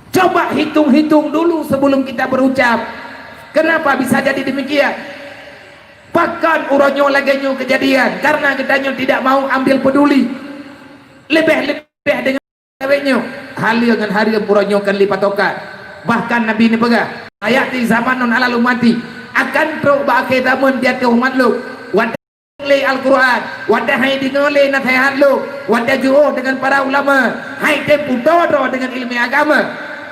Coba hitung-hitung dulu sebelum kita berucap. Kenapa bisa jadi demikian? Bahkan uronyo lagi nyu kejadian karena kita tidak mau ambil peduli lebih dengan ceweknya hal dengan hari uronyo kan lipatokan. Bahkan Nabi ini pegah ayat di zaman non ala lumati akan truk bakai tamun dia ke umat lu wadah le Al-Quran wadah hai dingole nasihat lu wadah juo dengan para ulama hai tempu dodo dengan ilmu agama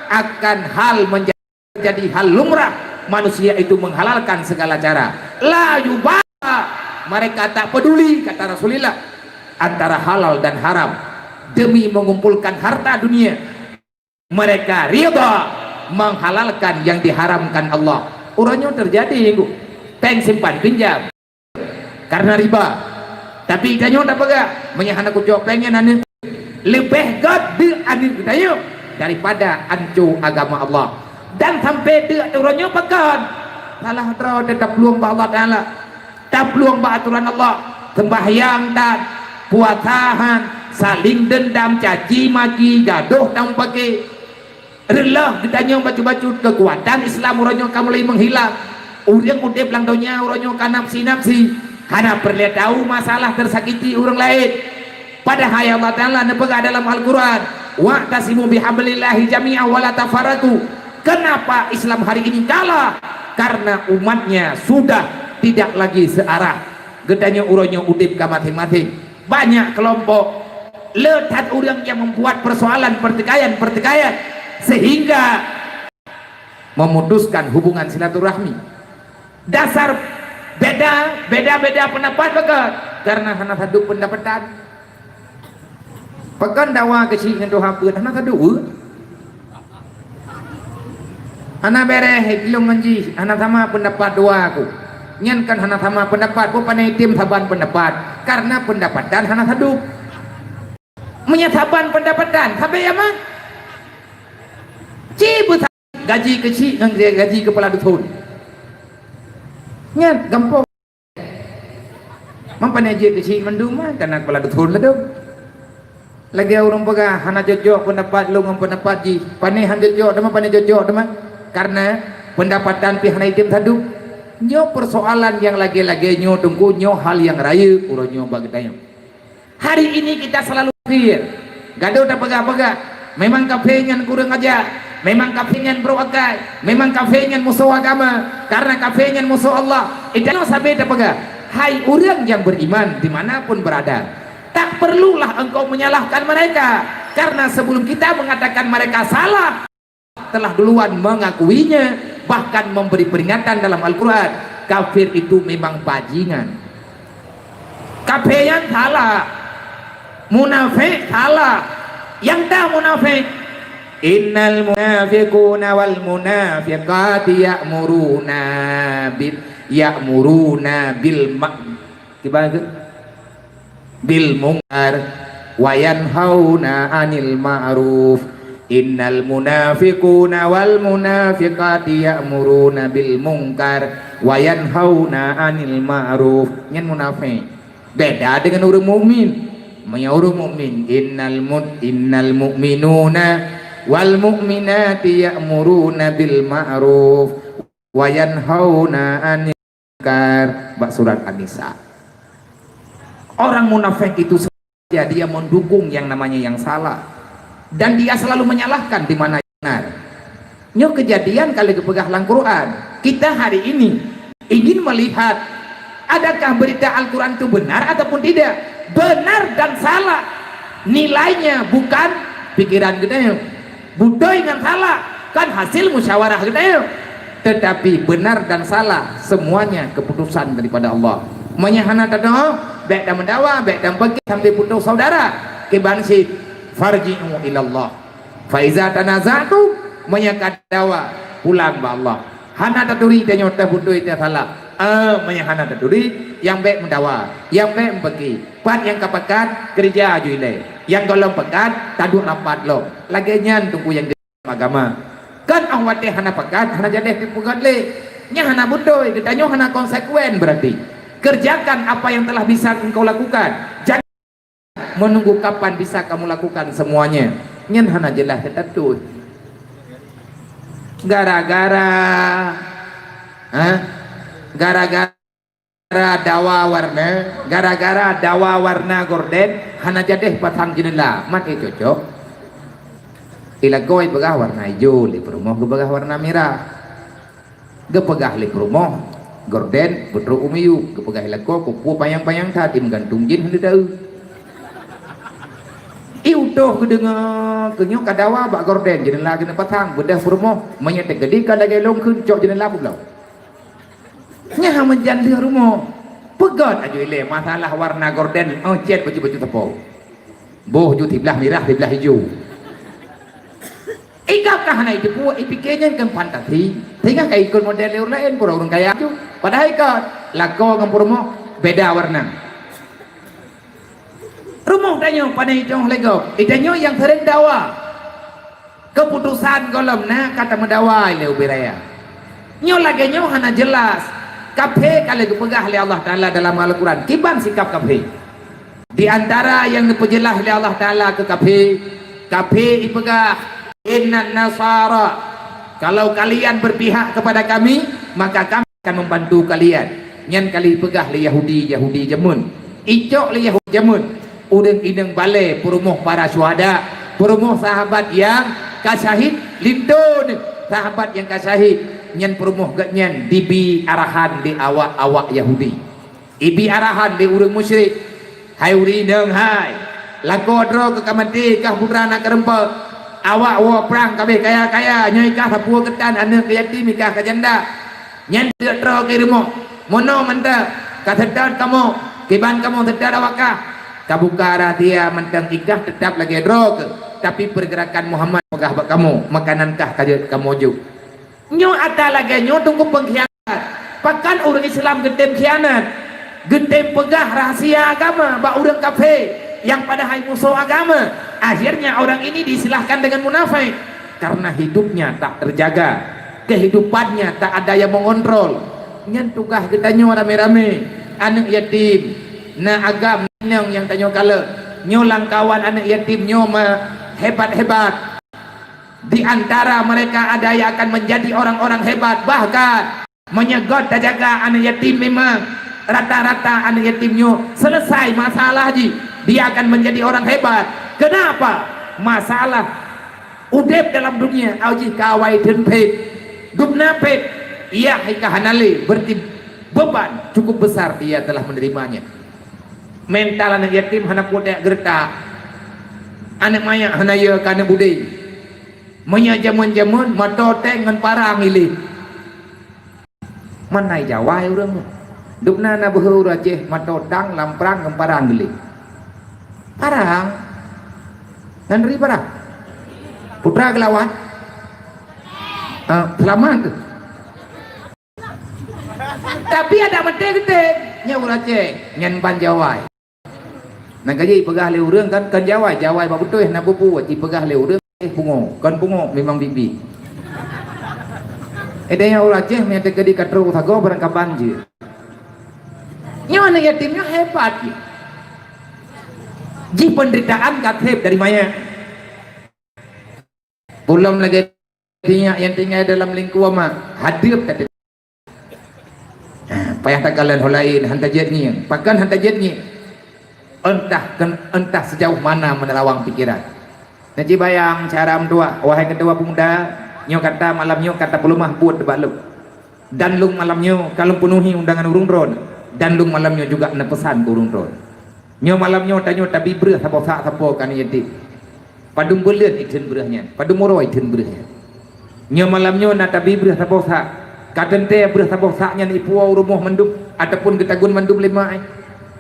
akan hal menjadi hal lumrah manusia itu menghalalkan segala cara la yubah mereka tak peduli kata Rasulullah antara halal dan haram demi mengumpulkan harta dunia mereka ridha menghalalkan yang diharamkan Allah. Urangnya terjadi itu peng simpan pinjam karena riba tapi kita tak pegang menyahana kucok pengen ane lebih gede ane kita daripada ancu agama Allah dan sampai dia urangnya pegang salah terus tetap peluang Allah Ta'ala tak peluang aturan Allah sembahyang dan puasahan saling dendam caci maki gaduh tak pakai relah ditanya baca-baca kekuatan Islam urangnya kamu mulai menghilang urang udep lang donya urangnya kan nafsi karena perlu tahu masalah tersakiti orang lain padahal Allah Ta'ala nepegah dalam Al-Quran wa'tasimu bihablillahi jami'an wa la tafarraqu. Kenapa Islam hari ini kalah? Karena umatnya sudah tidak lagi searah gedanya urangnya udep ke masing-masing banyak kelompok letat orang yang membuat persoalan pertikaian sehingga memutuskan hubungan silaturahmi dasar beda pendapat pekan karena hana satu pendapatan pekan dakwah ke si ngendo hampir hana satu hana bereh ilmu ngaji hana sama pendapat doa aku nyen kan hana sama pendapat ku panai tim saban pendapat karena pendapatan hana satu menyatakan pendapatan sampai ya mah cibu gaji kecil gaji kepala dusun nyen gampang mampan aja kecil mendung mah karena kepala dusun lah dong lagi orang pegah hana jojok pendapat lu ngam pendapat ji panai han jojok dama panai jojok dama karena pendapatan pihak itim sadu nyo persoalan yang lagi-lagi nyo tunggu nyo hal yang raya urang nyo bagedanya hari ini kita selalu pikir gaduh tak pegah-pegah memang kafenya kurang aja memang kafenya berokai memang kafenya musuh agama karena kafenya musuh Allah itu sampai tak pegah hai orang yang beriman dimanapun berada tak perlulah engkau menyalahkan mereka karena sebelum kita mengatakan mereka salah telah duluan mengakuinya bahkan memberi peringatan dalam Al-Quran kafir itu memang bajingan kafir yang salah munafik salah yang tak munafik innal munafiquna wal munafiqati ya'muruna bil munkar wa yanhauna 'anil ma'ruf innal munafiquna wal munafiqati ya'muruna bil munkar wa yanhauna 'anil ma'ruf. Nyen munafik beda dengan orang mukmin. Orang mukmin innal mu'minuna wal mu'minati ya'muruna bil ma'ruf wa yanhauna 'anil munkar. Surat An-Nisa. Orang munafik itu saja dia mendukung yang namanya yang salah dan dia selalu menyalahkan di mana yang benar. Nyo kejadian kali kepegang Al-Quran. Kita hari ini ingin melihat Adakah berita Al-Quran itu benar ataupun tidak? Benar dan salah nilainya bukan pikiran kita, bodoh dengan salah kan hasil musyawarah kita, tetapi benar dan salah semuanya keputusan daripada Allah. Menyahana tado baik dan mendawa baik dan pergi sampai putus saudara kibansi farji'u ilallah fa iza tanaza'tu menyakat dawa pulang ba Allah. Hana taturi tanya teh putus itu salah. Menyahana taturi yang baik mendawa yang baik pergi pat yang kapakat kerja juile yang golong pekat taduk rapat lo lagi nyan tunggu yang agama kan awat teh hana pekat hana jadi pekat le nya hana budoy ditanya hana konsekuen berarti kerjakan apa yang telah bisa engkau lakukan, jangan menunggu kapan bisa kamu lakukan semuanya. Nyen hana jelas tetatuh gara-gara gara-gara dawa warna gorden hana jadeh patang jendela mat cocok ilagoy pegah warna hijau li perumoh pegah warna merah gepegah li perumoh gorden putra umiyu kepegah ilako kupu payang-payang tatim gantung jin hendau iudoh kedengar kenyok kadawa bak gorden jendela kena patang bedah perumoh menyetek gedi kada gelong kun cok jendela pulau nya menjadi rumah pegat aja ile masalah warna gorden cet baju-baju tepau boh ju tiblah merah tiblah hijau ikakah na itu buat ipikenya kan fantasi tinggal kayak ikut model lain orang kaya tu padahal ikat lagu dengan rumah beda warna rumah tanya pada itu lego itanya yang sering dawa keputusan golem na kata mendawa ile ubiraya nyo lagi nyo hana jelas kafe kalau dipegah oleh Allah Ta'ala dalam Al-Quran kiban sikap kafe di antara yang diperjelas oleh Allah Ta'ala ke kafe dipegah inna nasara kalau kalian berpihak kepada kami maka kami akan membantu kalian nyan kali pegah li Yahudi jamun icok li Yahudi jamun udeng ideng bale perumuh para syuhada perumuh sahabat yang kasahid lindun sahabat yang kasahid nyan perumuh nyan dibi arahan di awak Yahudi ibi arahan di urang musyrik hai urineng hai lakodro ke kamati kah putra anak kerempel awak wa perang kabeh kaya-kaya nyai kah sapua ketan anak yatim kah ka janda nyan tro ke rumah mono menta ka sedar kamu kiban kamu sedar awakah kabuka rahasia mentang ikah tetap lagi drog tapi pergerakan Muhammad megah bak kamu makanankah kamu ju nyo ada lagi nyo tunggu pengkhianat pakan orang Islam gedem khianat gedem pegah rahasia agama bak urang kafe yang padahal musuh agama akhirnya orang ini disilahkan dengan munafik karena hidupnya tak terjaga kehidupannya tak ada yang mengontrol nyan tukah kita nyo rame-rame anak yatim na agam yang tanya kala nyo langkawan anak yatim nyo hebat-hebat di antara mereka ada yang akan menjadi orang-orang hebat bahkan menyegot terjaga anak yatim memang rata-rata anak yatimnya selesai masalah dia akan menjadi orang hebat. Kenapa? Masalah udep dalam dunia auji kawai dan pet gubna pet ia hikahanali berarti beban cukup besar dia telah menerimanya. Mental anak yatim hana kuda gerta anak maya hana ya kana budi menya jamun-jamun matoteng ngan parang ilih manai jawai urang dupna na behu raceh matotang lamprang ngan parang ilih parang dan ri parang putra gelawan selamat tapi ada mete-mete nya uraceh nyan ban jawai nang kaji pegah le urang kan jawai ba betul na bubu ci pegah le urang pungo kan pungo memang bibi edanya uraceh nya teh di katro thago barang ka banjir nya anak yatimnya hebat ji penderitaan katib dari maya belum lagi yang tinggal dalam lingkungan hadir tadi payah tak kalian holain hantajatnya pakan hantajatnya entah sejauh mana menerawang pikiran nanti bayang cara mendua wahai kedua pemuda nyo kata malam nyo kata pelumah buat debat lu dan lung malam nyo kalau penuhi undangan urung ron dan lung malamnya juga na pesan burung ron nyo malamnya tanyo tabi berah sapo sak sapo kan yati padum belian itun berahnya padum moro itun berahnya nyo malamnya na tabi berah sapo sak kadang teh berah sapo saknya ni puau rumah mendum ataupun getagun mendum lima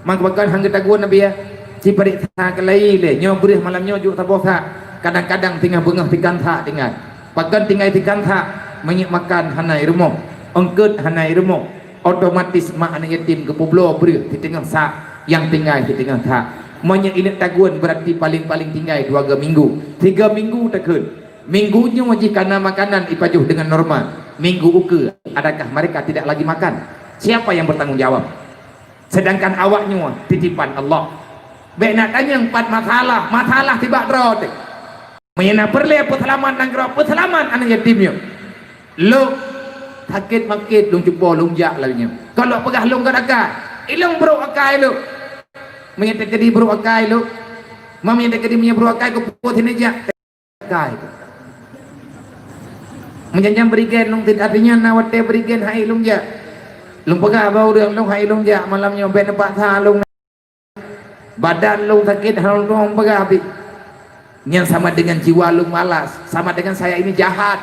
mak bakan hang getagun nabi ya si padik sa kelai le nyo berah malamnya juga sapo sak kadang-kadang tinggal bengah tikan sak tinggal pakan tinggal tikan sak menyik makan hanai rumah engkeut hanai rumah otomatis mak anak yatim ke poblo beri di tengah sak yang tinggal di tengah sak monya ingat tagun berarti paling-paling tinggal 2 minggu 3 minggu takun minggunya wajib karena makanan ipajuh dengan normal minggu uke adakah mereka tidak lagi makan siapa yang bertanggung jawab sedangkan awaknya titipan Allah baik nak tanya 4 masalah tiba drot menyana perle peselaman nang peselaman anak yatimnya lo sakit makit lung cuba lung jak lainnya kalau pegah lung kadaka ilung bro akai lu menyata kedi bro akai lu mami yang kedi punya bro akai ko potin aja akai menyanjang berigen lung tidak artinya nawate berigen hai lung jak lung pegah bau đường lung hai lung jak malamnya ben nampak sa lung badan lung sakit halung lung pegah habis yang sama dengan jiwa lung malas sama dengan saya ini jahat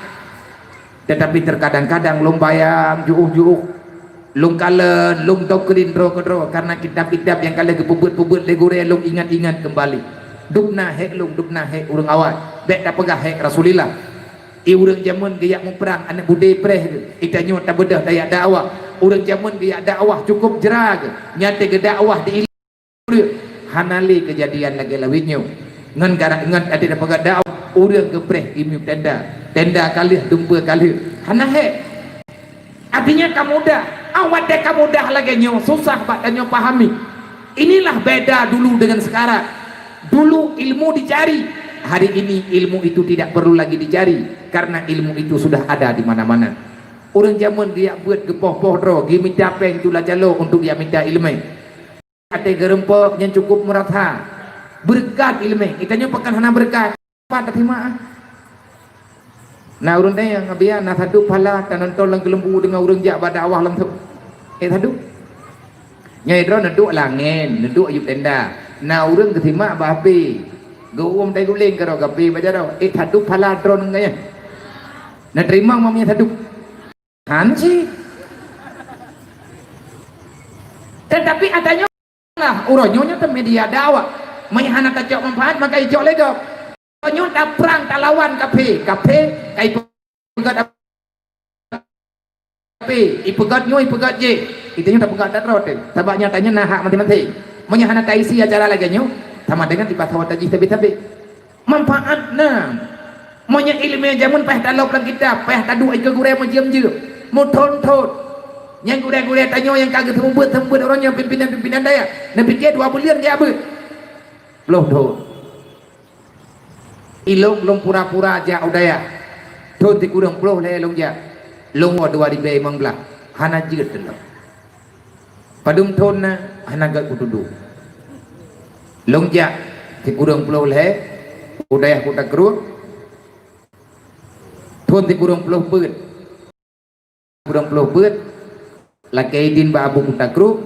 tetapi terkadang-kadang lung bayang juuh-juuh lung kalen lung tau kerindro karena kitab-kitab yang kala kepubut-pubut legure lung ingat-ingat kembali dupna hek lung dupna hek urang awak bek dah pegah hek Rasulillah i urang jamun gayak mu perang anak budai preh itanyo tak bedah dayak dakwah urang jamun gayak dakwah cukup jerag nyate ke dakwah di hanali kejadian lagi lawitnyo ngan gara ngan ada pegah dakwah urang ke preh imi tenda kali dumpa kali hana he artinya kamu dah awak dek kamu dah lagi nyo susah badannya pahami inilah beda dulu dengan sekarang dulu ilmu dicari hari ini ilmu itu tidak perlu lagi dicari karena ilmu itu sudah ada di mana-mana orang zaman dia buat gepoh-poh dro dia minta peng tu lah jalo untuk dia minta ilmu ada gerempok yang cukup merata berkat ilmu itanya pekan hana berkat apa terima nah urang teh yang biar nak sadu pala tanonton lang kelembu dengan urang jak pada awah lang tu sadu nyai dro neduk langen neduk ayub tenda nah urang ketima babe gowom tai guling karo gape baca ro sadu pala dro ngaya nak terima mamnya sadu hanci tetapi adanya lah uronyonya tu media dakwah mayhana tak cok manfaat maka ijok lego nyo tak perang tak lawan kape kai pegat kape ipegat nyo ipegat je itanya tak pegat tak rot sabaknya tanya nah hak mati-mati monya hana kaisi acara lagi nyo sama dengan dipasawat tajih tabe-tabe manfaat nah monya ilmu jamun peh talop lang kita peh tadu ai ke gure mo jem-jem mo thon yang gure-gure tanyo yang kagak tembut orangnya pimpinan daya na pikir 2 bulan dia abut loh thon ilung lung pura-pura aja udaya thon ti kurang puluh le lung ja lung wa 2015 hana jeut lo padum thon na hana gak kutudu lung ja ti kurang puluh le udaya kuta kru thon ti kurang puluh beut lakai din ba abu kuta kru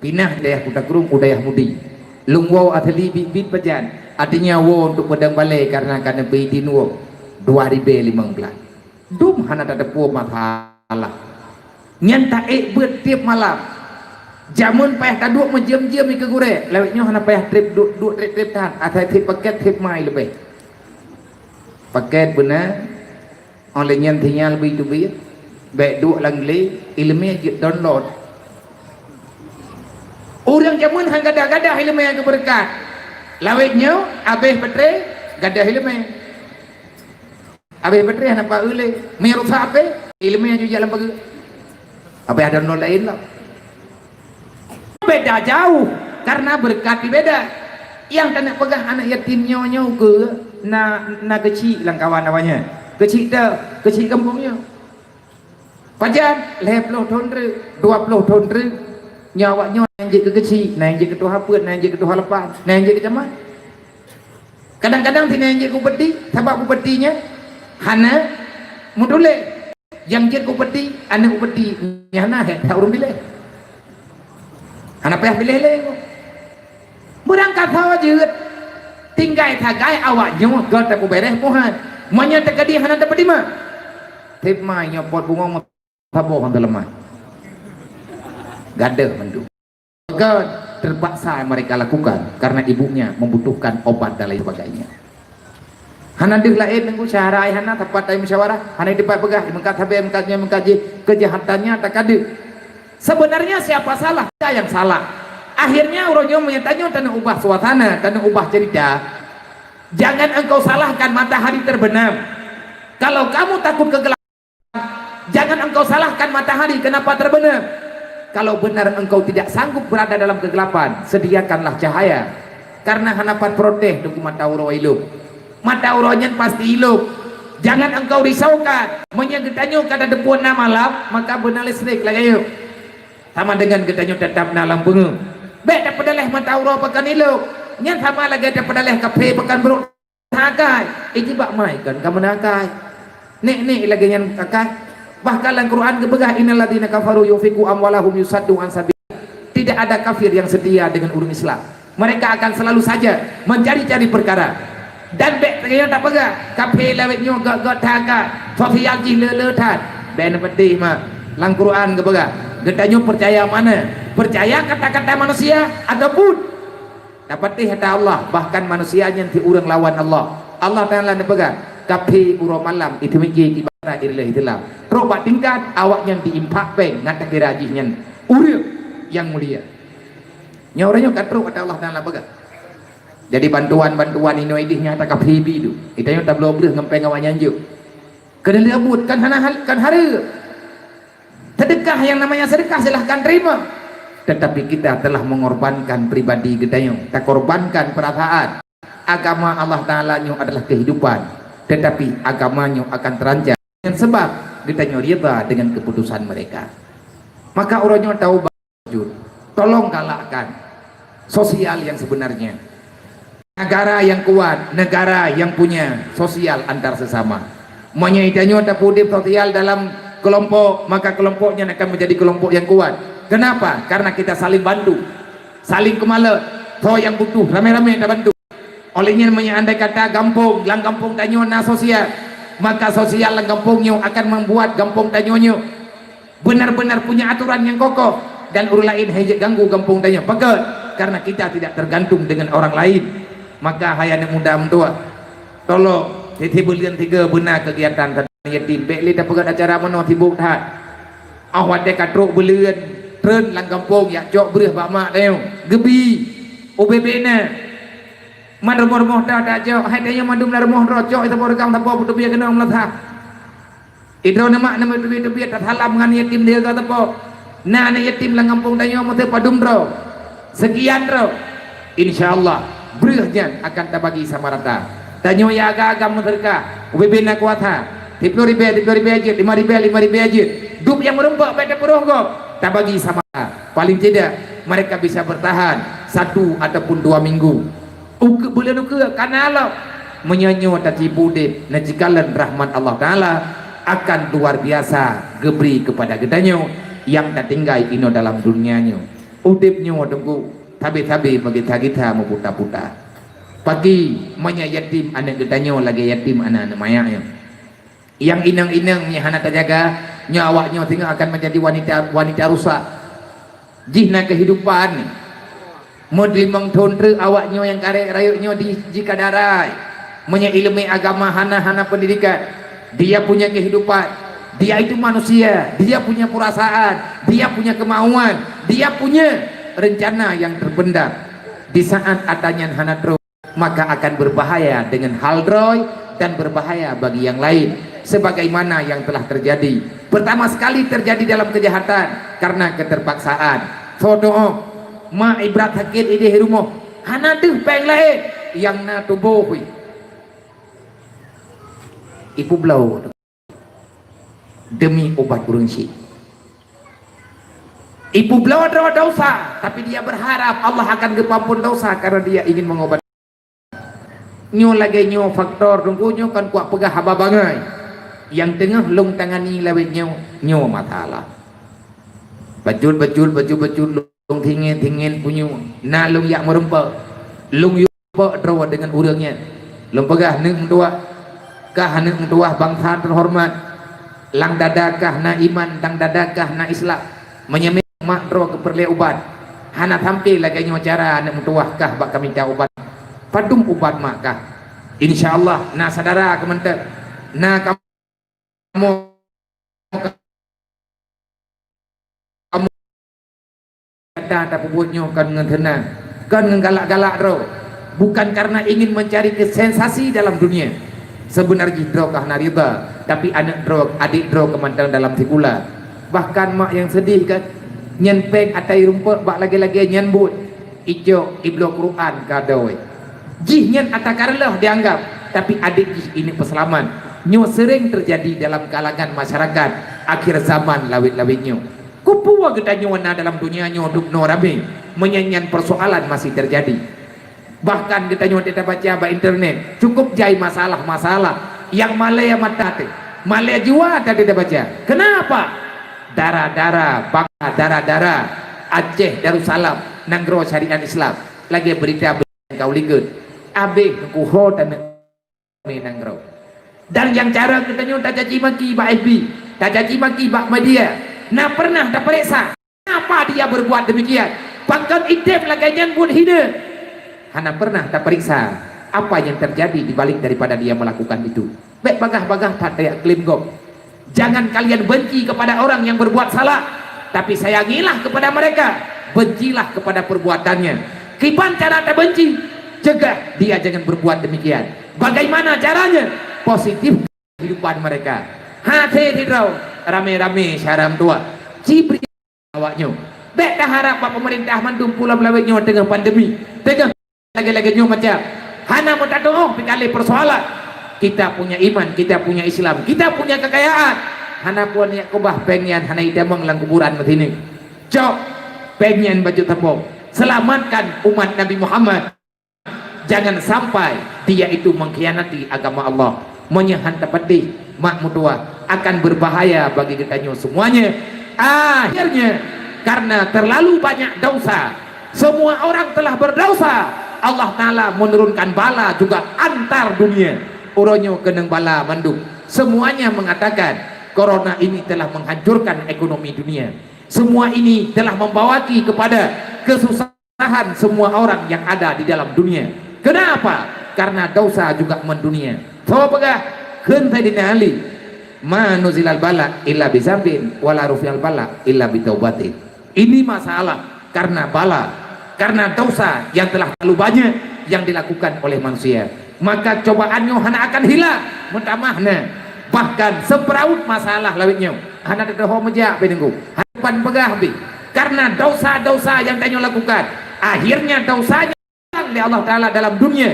pinah daya kuta kru udaya mudi lung wa athli bibit pajan artinya wo untuk pedang balai karena beidin wo 2015 dum hana ada puo masalah nyanta beut tiap malam jamun payah taduk menjem-jem ke gure lewatnya hana payah trip duk trip tahan atai trip paket trip mai lebih paket benar oleh nyantinya lebih tu bi baik duk langli ilmu je download orang jamun hang gada-gada ilmu yang keberkat lawitnya abeh betre gadah ilmu abeh betre hana pa ule merusa ape ilmu yang juga lembaga apa ada nol lain lah beda jauh karena berkat beda yang tak pegang anak yatim nyonya ke na kecil lang kawan awaknya kecil kampungnya pajan 10 tahun 20 tahun nyawaknya yang je kecil yang je ketua haput yang je ketua lepas yang je kecamatan kadang-kadang tina yang je kupeti sebab kupetinya hana mudule yang je kupeti anak kupeti nyana tak urung bila Hana payah pilih lego. Berangkat hawa jeut. Tinggai tagai awak nyo ke tak beres pohan. Manya tekadi hana dapat di mana? Tip mai nyopot bunga tabo hang lemah. Gadah mendu. God terpaksa mereka lakukan karena ibunya membutuhkan obat dan lain sebagainya. Hana deh lain nengku syahrai hana tepat dari musyawarah. Hana dapat pegah mengkaji kejahatannya tak ada. Sebenarnya siapa salah? Kita yang salah. Akhirnya orangnya menyatanya tanah ubah suasana, tanah ubah cerita. Jangan engkau salahkan matahari terbenam. Kalau kamu takut kegelapan, jangan engkau salahkan matahari kenapa terbenam. Kalau benar engkau tidak sanggup berada dalam kegelapan, sediakanlah cahaya. Karena hanapan protes dengan mata uro iluk. Mata uronya pasti iluk. Jangan engkau risaukan. Menyegetanya kada depuan malam, maka benar listrik lagi yuk. Sama dengan gedanya tetap dalam bunga. Beda pedaleh mata uro pekan iluk. Nyan sama lagi ada pedaleh kafe pekan beruk nakai. Ini bak mai kan kamu nakai. Nek lagi nyan kakai. Bahkan dalam Quran kebegah innalladzina kafaru yunfiqu amwalahum yusaddu an sabil. Tidak ada kafir yang setia dengan urung Islam. Mereka akan selalu saja mencari-cari perkara. Dan bek terkena tak pegah. Kafe lewetnya gak takai. Sosial jile tan. Ben pedih mah. Dalam Quran kebegah. Gedanya percaya mana? Percaya kata-kata manusia ataupun dapat kata Allah. Bahkan manusia yang diurang lawan Allah. Allah Ta'ala nepegang kapi uro malam itu mikir ibadah ilah itulah. Robak tingkat awak yang diimpak peng ngatak dirajihnya urang yang mulia. Nyauranya katru kata Allah Ta'ala pegang. Jadi bantuan ini idihnya tak kapi itu. Itanya tak belum ngempeng awaknya juk. Kena liabut kan hari. Sedekah yang namanya sedekah silahkan terima. Tetapi kita telah mengorbankan pribadi gedayung. Kita korbankan perasaan. Agama Allah Ta'ala adalah kehidupan. Tetapi agamanya akan terancam. Dengan sebab gedayung riba dengan keputusan mereka. Maka orangnya tahu bajur. Tolong galakkan sosial yang sebenarnya. Negara yang kuat, negara yang punya sosial antar sesama. Menyaitanya tak pudip sosial dalam kelompok, maka kelompoknya akan menjadi kelompok yang kuat. Kenapa? Karena kita saling bantu, saling kemala. So yang butuh ramai-ramai kita bantu. Olehnya andai kata kampung, lang kampung tanyo na sosial, maka sosial lang kampungnya akan membuat kampung tanyonyo benar-benar punya aturan yang kokoh dan orang lain hejek ganggu kampung tanyo. Pekat karena kita tidak tergantung dengan orang lain. Maka hayane muda mentua, tolong titibulian tiga benar kegiatan yatim beli dah pegat acara mana tibuk dah awak dek katruk belian tren lang kampung ya jok berih bak mak teu gebi OBB na man rumah dah dah jok hai tanya mandum la rumah rojok itu borgang tapo putu biar kena melatah idro nama tebi tak halam ngan yatim dia kata tapo na yatim lang kampung tanya mau padum dro sekian dro insyaallah berihnya akan terbagi sama rata tanya ya agak mereka OBB na kuat ha 10 ribu aja, 5 ribu aja. Dup yang merembak pada perongkok tak bagi sama. Paling tidak mereka bisa bertahan 1 ataupun 2 minggu. Bulan karena Allah menyanyo tadi budip najikalan rahmat Allah Ta'ala akan luar biasa gebri kepada gedanyo yang tak tinggal ino dalam dunianya. Udipnya tunggu tabi-tabi bagi kita mau puta-puta. Pagi manya yatim anak gedanyo lagi yatim anak mayanya. Yang inang-inang hana terjaga nyawaknya tinggal akan menjadi wanita rusak jihna kehidupan model mengtontre awaknya yang karek rayuknya di jika darai ilmu agama hana pendidikan dia punya kehidupan dia itu manusia dia punya perasaan dia punya kemauan dia punya rencana yang terpendam di saat adanya hana terus maka akan berbahaya dengan hal droy dan berbahaya bagi yang lain sebagaimana yang telah terjadi pertama sekali terjadi dalam kejahatan karena keterpaksaan foto ma ibrat hakit ide rumah hana tuh peng lain yang na tubuh ibu blau demi obat urunsi ibu blau adalah dosa tapi dia berharap Allah akan kepampun dosa karena dia ingin mengobati nyo lagi nyo faktor tunggunya kan kuat pegah haba bangai yang tengah long tangani lawet nyo masalah bajul tingin punya na lung yak merempa lung yupa drawa dengan urangnya lung pegah ning tua kah ning tua bangsa terhormat lang dadakah na iman dang dadakah na Islam menyemek mak drawa keperle ubat hana tampil lagi nyo cara ning tua kah bak kami ta ubat padum ubat mak kah insyaallah na sadara kementek na kamu ada puputnya kan ngentenang kan ngegalak-galak bro bukan karena ingin mencari sensasi dalam dunia sebenarnya dro karena riba tapi adik dro kemantang dalam tikula bahkan mak yang sedih kan nyenpeng atai rumput bak lagi-lagi nyenbut ijo iblo Quran kadoi jih nyen atakarlah dianggap tapi adik jih ini peselaman nyo sering terjadi dalam kalangan masyarakat akhir zaman lawit-lawitnya kupuwa gedanya wana dalam dunia nyoduk norabe menyanyian persoalan masih terjadi bahkan gedanya kita baca ba internet cukup jai masalah-masalah yang Malaya mata Malaya jiwa tadi kita baca kenapa darah-darah bangsa darah-darah Aceh Darussalam Nanggro Syariat Islam lagi berita kau ligut abe kuho dan Nanggro dan yang cara gedanya tak caci maki ba FB tak caci maki ba media nah pernah tak periksa kenapa dia berbuat demikian bahkan idem lagi nyambut hina hana pernah tak periksa apa yang terjadi dibalik daripada dia melakukan itu baik bagah-bagah tak kayak klaim gop jangan kalian benci kepada orang yang berbuat salah tapi sayangilah kepada mereka bencilah kepada perbuatannya kipan cara tak benci cegah dia jangan berbuat demikian bagaimana caranya positif kehidupan mereka hati tidak rame-rame syaram tua cibri awaknya bek dah harap pak pemerintah mandum pula melawetnya tengah pandemi tengah lagi-lagi nyo macam hana mau tak doong pikali persoalan kita punya iman kita punya Islam kita punya kekayaan hana pun ya kubah pengen hana idamang lang kuburan matini cok pengen baju tepung selamatkan umat Nabi Muhammad jangan sampai dia itu mengkhianati agama Allah menyahan tepatih mak mutua akan berbahaya bagi kita semuanya akhirnya karena terlalu banyak dosa semua orang telah berdosa Allah Ta'ala menurunkan bala juga antar dunia uronyo keneng bala manduk semuanya mengatakan corona ini telah menghancurkan ekonomi dunia semua ini telah membawaki kepada kesusahan semua orang yang ada di dalam dunia kenapa? Karena dosa juga mendunia so pegah kentai dinali ma nuzilal bala illa bizambin wala rufial bala illa bitaubatin ini masalah karena bala karena dosa yang telah terlalu banyak yang dilakukan oleh manusia maka cobaannya hana akan hilang mutamahna bahkan seperaut masalah lawitnya hana dedoh meja benenggu hadapan pegah bi karena dosa-dosa yang dia lakukan akhirnya dosanya di Allah Ta'ala dalam dunia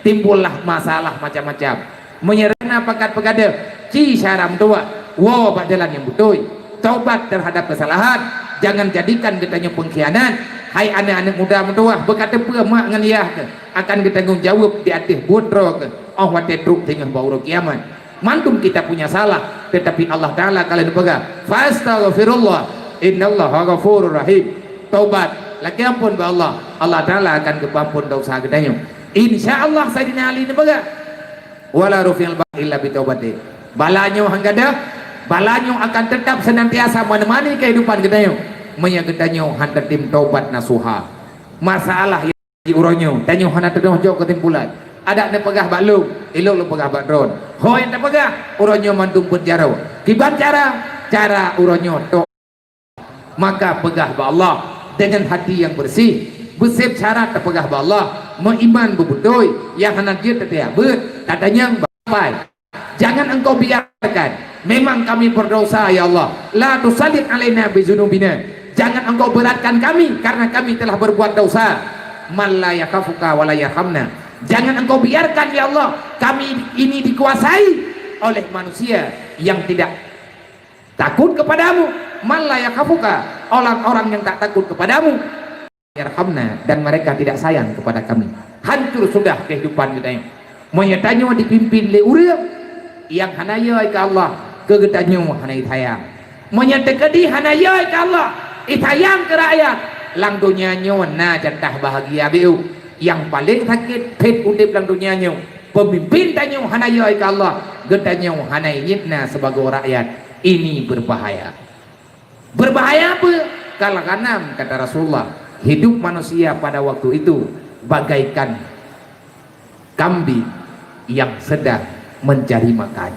timbullah masalah macam-macam menyerana pakat pegada ci syaram tua wow jalan yang betul taubat terhadap kesalahan jangan jadikan kitanya pengkhianat hai anak-anak muda mentua berkata mak ngan ya akan kita tanggung jawab di atas bodro ke oh wate truk tinggal bau kiamat mantum kita punya salah tetapi Allah Ta'ala kalian pegang fastaghfirullah innallaha ghafurur rahim taubat lagi ampun ba Allah Allah Ta'ala akan kepampun dosa gedanya insyaallah Sayyidina Ali ini pegang wala rufi'al illa bitaubati balanyo hanggada balanyo akan tetap senantiasa menemani kehidupan gedanya menya gedanyo hantar tim taubat nasuha masalah yang diuronyo tanyo hana tedoh jauh ketimpulan ada ne pegah baklum ilok lu pegah bakron ho yang tak pegah uronyo mantung penjara kiban cara uronyo to maka pegah ba Allah dengan hati yang bersih bersih syarat terpegah ba Allah mengiman bebudoy yang hana dia tetia bet katanya baik jangan engkau biarkan memang kami berdosa ya Allah la tusallit alaina bizunubina jangan engkau beratkan kami karena kami telah berbuat dosa man la yakafuka wa la yarhamna jangan engkau biarkan ya Allah kami ini dikuasai oleh manusia yang tidak takut kepadamu man la yakafuka orang-orang yang tak takut kepadamu yarhamna dan mereka tidak sayang kepada kami hancur sudah kehidupan kita menyetanyo dipimpin le urang yang hanaya ke Allah kegedanyo hanai tayang menyetekedi hanaya ke Allah itayang ke rakyat lang dunia nyo na jatah bahagia biu. Yang paling sakit pet udip lang dunia nyo. Pemimpin tanyo hanayai ke Allah, getanyo hanai nyipna sebagai rakyat. Ini berbahaya. Berbahaya apa? Kalau kanam kata Rasulullah, hidup manusia pada waktu itu bagaikan kambing yang sedang mencari makan.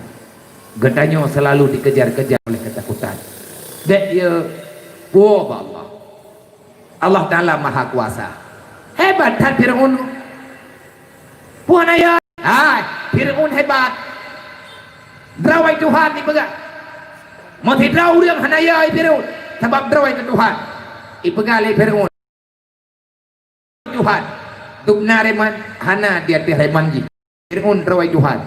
Getanyo selalu dikejar-kejar oleh ketakutan. Dek ya, Allah. Allah Ta'ala Maha Kuasa. Hebat kan Fir'aun. Puan ayah. Hai, Fir'aun hebat. Drawai Tuhan ni pegak. Mau tidak orang hanaya Fir'aun. Sebab drawai ke Tuhan. Ipegak oleh Fir'aun. Tuhan. Dukna reman hana dia remanji. Fir'aun drawai Tuhan.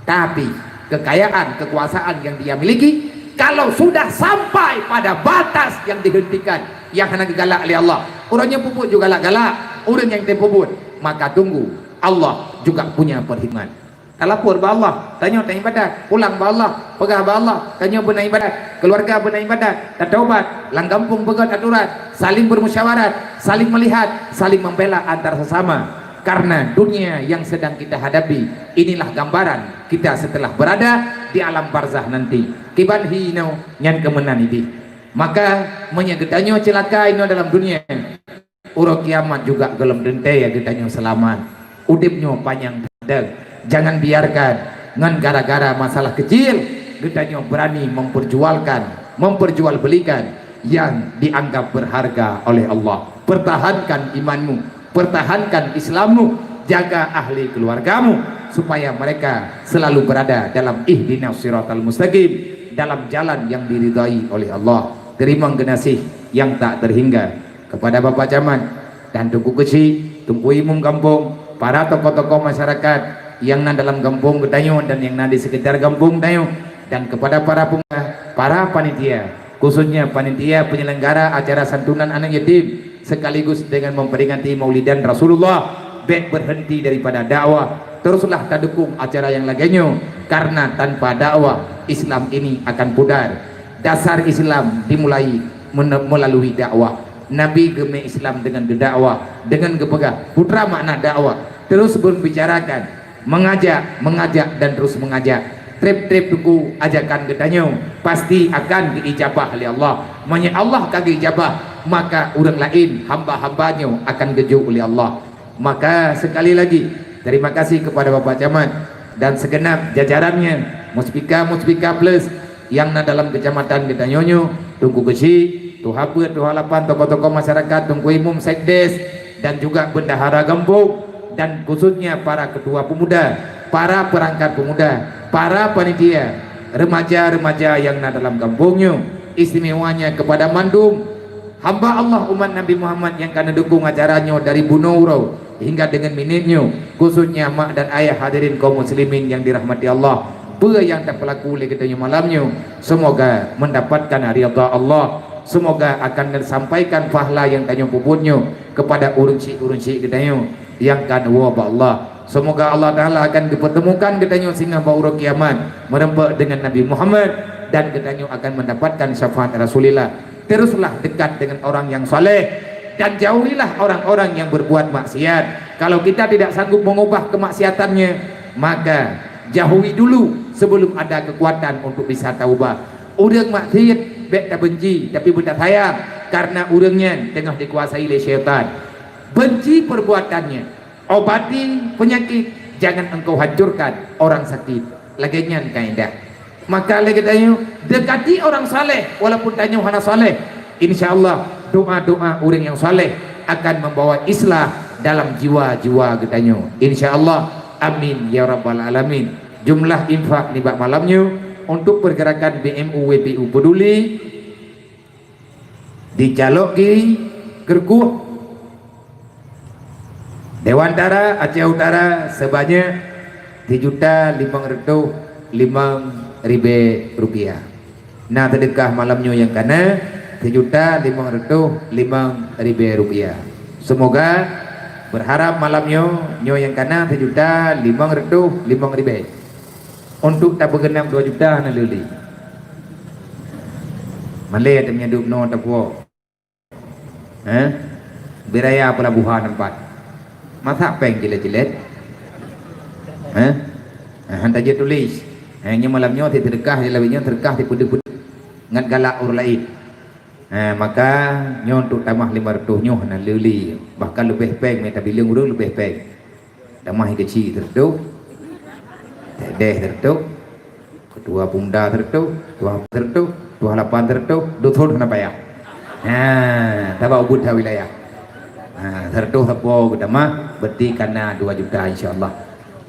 Tapi kekayaan, kekuasaan yang dia miliki, kalau sudah sampai pada batas yang dihentikan, yang hanya galak oleh Allah, orangnya puput juga galak-galak, orang yang tempubut, maka tunggu Allah juga punya perhitungan. Lapor ba Allah, tanya ibadat, pulang ba Allah, pegah ba Allah, tanya benar ibadat, keluarga benar ibadat, taubat, lang kampung pegat aturan, saling bermusyawarat, saling melihat, saling membela antar sesama. Karena dunia yang sedang kita hadapi, inilah gambaran kita setelah berada di alam barzah nanti. Kiban hino nyan kemenan ini. Maka menyegetanyo celaka ino dalam dunia. Uro kiamat juga gelem dente ya getanyo selamat. Udipnyo panjang pedang. Jangan biarkan ngan gara-gara masalah kecil getanyo berani memperjualbelikan yang dianggap berharga oleh Allah. Pertahankan imanmu, pertahankan Islammu, jaga ahli keluargamu supaya mereka selalu berada dalam ihdinas siratal mustaqim, dalam jalan yang diridai oleh Allah. Terima kasih yang tak terhingga kepada Bapak Camat dan Tungku Keci, Tungku Imum Kampung, para tokoh-tokoh masyarakat yang dalam kampung Gedayo dan yang di sekitar kampung Gedayo, dan kepada para pemuda, para panitia, khususnya panitia penyelenggara acara santunan anak yatim, sekaligus dengan memperingati Maulidan Rasulullah. Baik berhenti daripada dakwah, teruslah kita dukung acara yang lainnya, karena tanpa dakwah Islam ini akan pudar. Dasar Islam dimulai melalui dakwah. Nabi geme Islam dengan dakwah, dengan kepegah putra makna dakwah, terus berbicarakan, mengajak dan terus mengajak. Trip duku ajakan gedanyo pasti akan diijabah oleh Allah. Manya Allah kagak ijabah, maka orang lain hamba-hambanya akan geju oleh Allah. Maka sekali lagi terima kasih kepada Bapak Camat dan segenap jajarannya, Muspika plus yang dalam kecamatan Gedanyonyo, Tungku Keci, Tuhaput, Tuhalapan, tokoh-tokoh masyarakat, Tungku Imum Sekdes, dan juga bendahara kampung, dan khususnya para ketua pemuda, para perangkat pemuda, para panitia, remaja-remaja yang dalam kampungnya, istimewanya kepada Mandum, hamba Allah umat Nabi Muhammad yang akan dukung acaranya dari Bunauro hingga dengan minitnya, khususnya mak dan ayah hadirin kaum muslimin yang dirahmati Allah. Apa yang tak berlaku oleh kita malamnya, semoga mendapatkan ridha Allah, semoga akan disampaikan pahala yang tanya puputnya kepada urunsi kita yang kan wabah Allah. Semoga Allah Ta'ala akan dipertemukan kita sehingga bauru kiamat merempak dengan Nabi Muhammad, dan kita akan mendapatkan syafaat Rasulullah. Teruslah dekat dengan orang yang saleh dan jauhilah orang-orang yang berbuat maksiat. Kalau kita tidak sanggup mengubah kemaksiatannya, maka jauhi dulu sebelum ada kekuatan untuk bisa taubah. Orang maksiat baik tak benci tapi tak sayang, karena orangnya tengah dikuasai oleh syaitan. Benci perbuatannya, obati penyakit, jangan engkau hancurkan orang sakit. Laginya kaidah. Maka lagi tanya, dekati orang saleh walaupun tanya hana saleh. Insyaallah doa-doa orang yang saleh akan membawa islah dalam jiwa-jiwa kita. Insyaallah, amin ya rabbal alamin. Jumlah infak ni bak malamnya untuk pergerakan BMU WPU Peduli di Calok Kiri, Gerguh, Dewantara, Aceh Utara sebanyak 3.505.000 rupiah. Nah sedekah malamnya yang kana 3.505.000 rupiah. Semoga berharap malamnya nyo yang kana 3.505.000 untuk tak bergenap 2 juta na luli. Malay ada menyaduk no tak puak. eh beraya pelabuhan tempat masa peng jelet-jelet hantar je tulis nya malamnya terkah di lawinya terkah di puduk ngat galak ur lain maka nyo untuk tamah 500 nyo na lili bahkan lebih peng meta bilang urang lebih peng tamah kecil tertuk tedeh tertuk kedua bunda tertuk dua tertuk 28 tertuk dothon kenapa ya tabau buddha wilayah tertuh apa kita mah berarti karena 2 juta insyaallah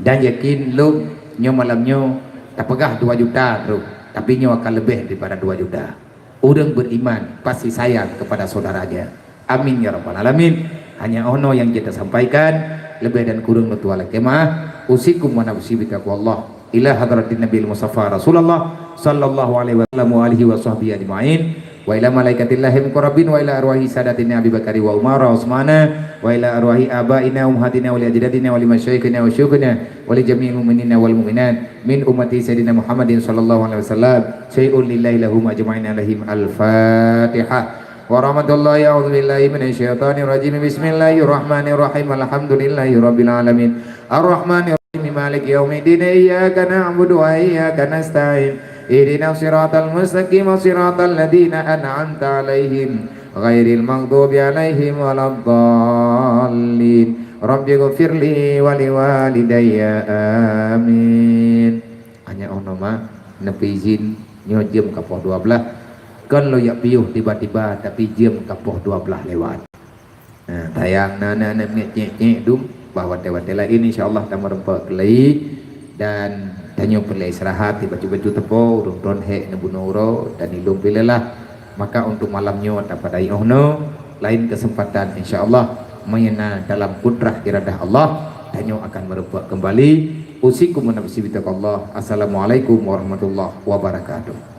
dan yakin lu nyo malamnya tak pegah 2 juta terus tapi nyo akan lebih daripada 2 juta orang beriman pasti sayang kepada saudaranya amin ya rabbal alamin hanya ono yang kita sampaikan lebih dan kurang mutual kemah usikum wa nafsi bi taqwallah ila hadratin nabil mustafa rasulullah sallallahu alaihi wasallam wa alihi wa sahbihi ajmain wa ila malaikatillahi muqarrabin wa ila arwahi sadatina Abi Bakari wa Umar wa Utsmana wa ila arwahi abaina ummahatina wa li ajdadina wa li masyayikhina wa syukhina wa li jami'il mu'minina wal mu'minat min ummati sayyidina Muhammadin sallallahu alaihi wasallam syai'un lillahi lahum ajma'in alaihim al-fatihah wa rahmatullahi a'udzu billahi minasyaitonir rajim bismillahirrahmanirrahim alhamdulillahi rabbil alamin arrahmanir rahim maliki yaumiddin iyyaka na'budu wa iyyaka nasta'in اهدنا الصراط المستقيم صراط الذين أنعمت عليهم غير المغضوب عليهم ولا الضالين رب اغفر لي ولوالدي آمين hanya ono mah nepi izin nyo jam kapoh 12 kan lo yak piuh tiba-tiba tapi jam kapoh 12 lewat tayang nana nyek dum bahwa tewate lain insyaallah ta merempak kelai dan tanya perlu istirahat tiba-tiba itu tepo don hek nebunoro dan ilum pilelah maka untuk malamnya pada ihno lain kesempatan insyaallah menyenang dalam kudrah iradah Allah tanya akan merebak kembali usikum wa nafsi bitaqallah assalamualaikum warahmatullahi wabarakatuh.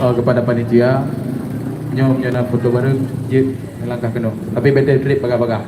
Kepada panitia nyom nyana foto bareng je langkah kena tapi betul trip bagah-bagah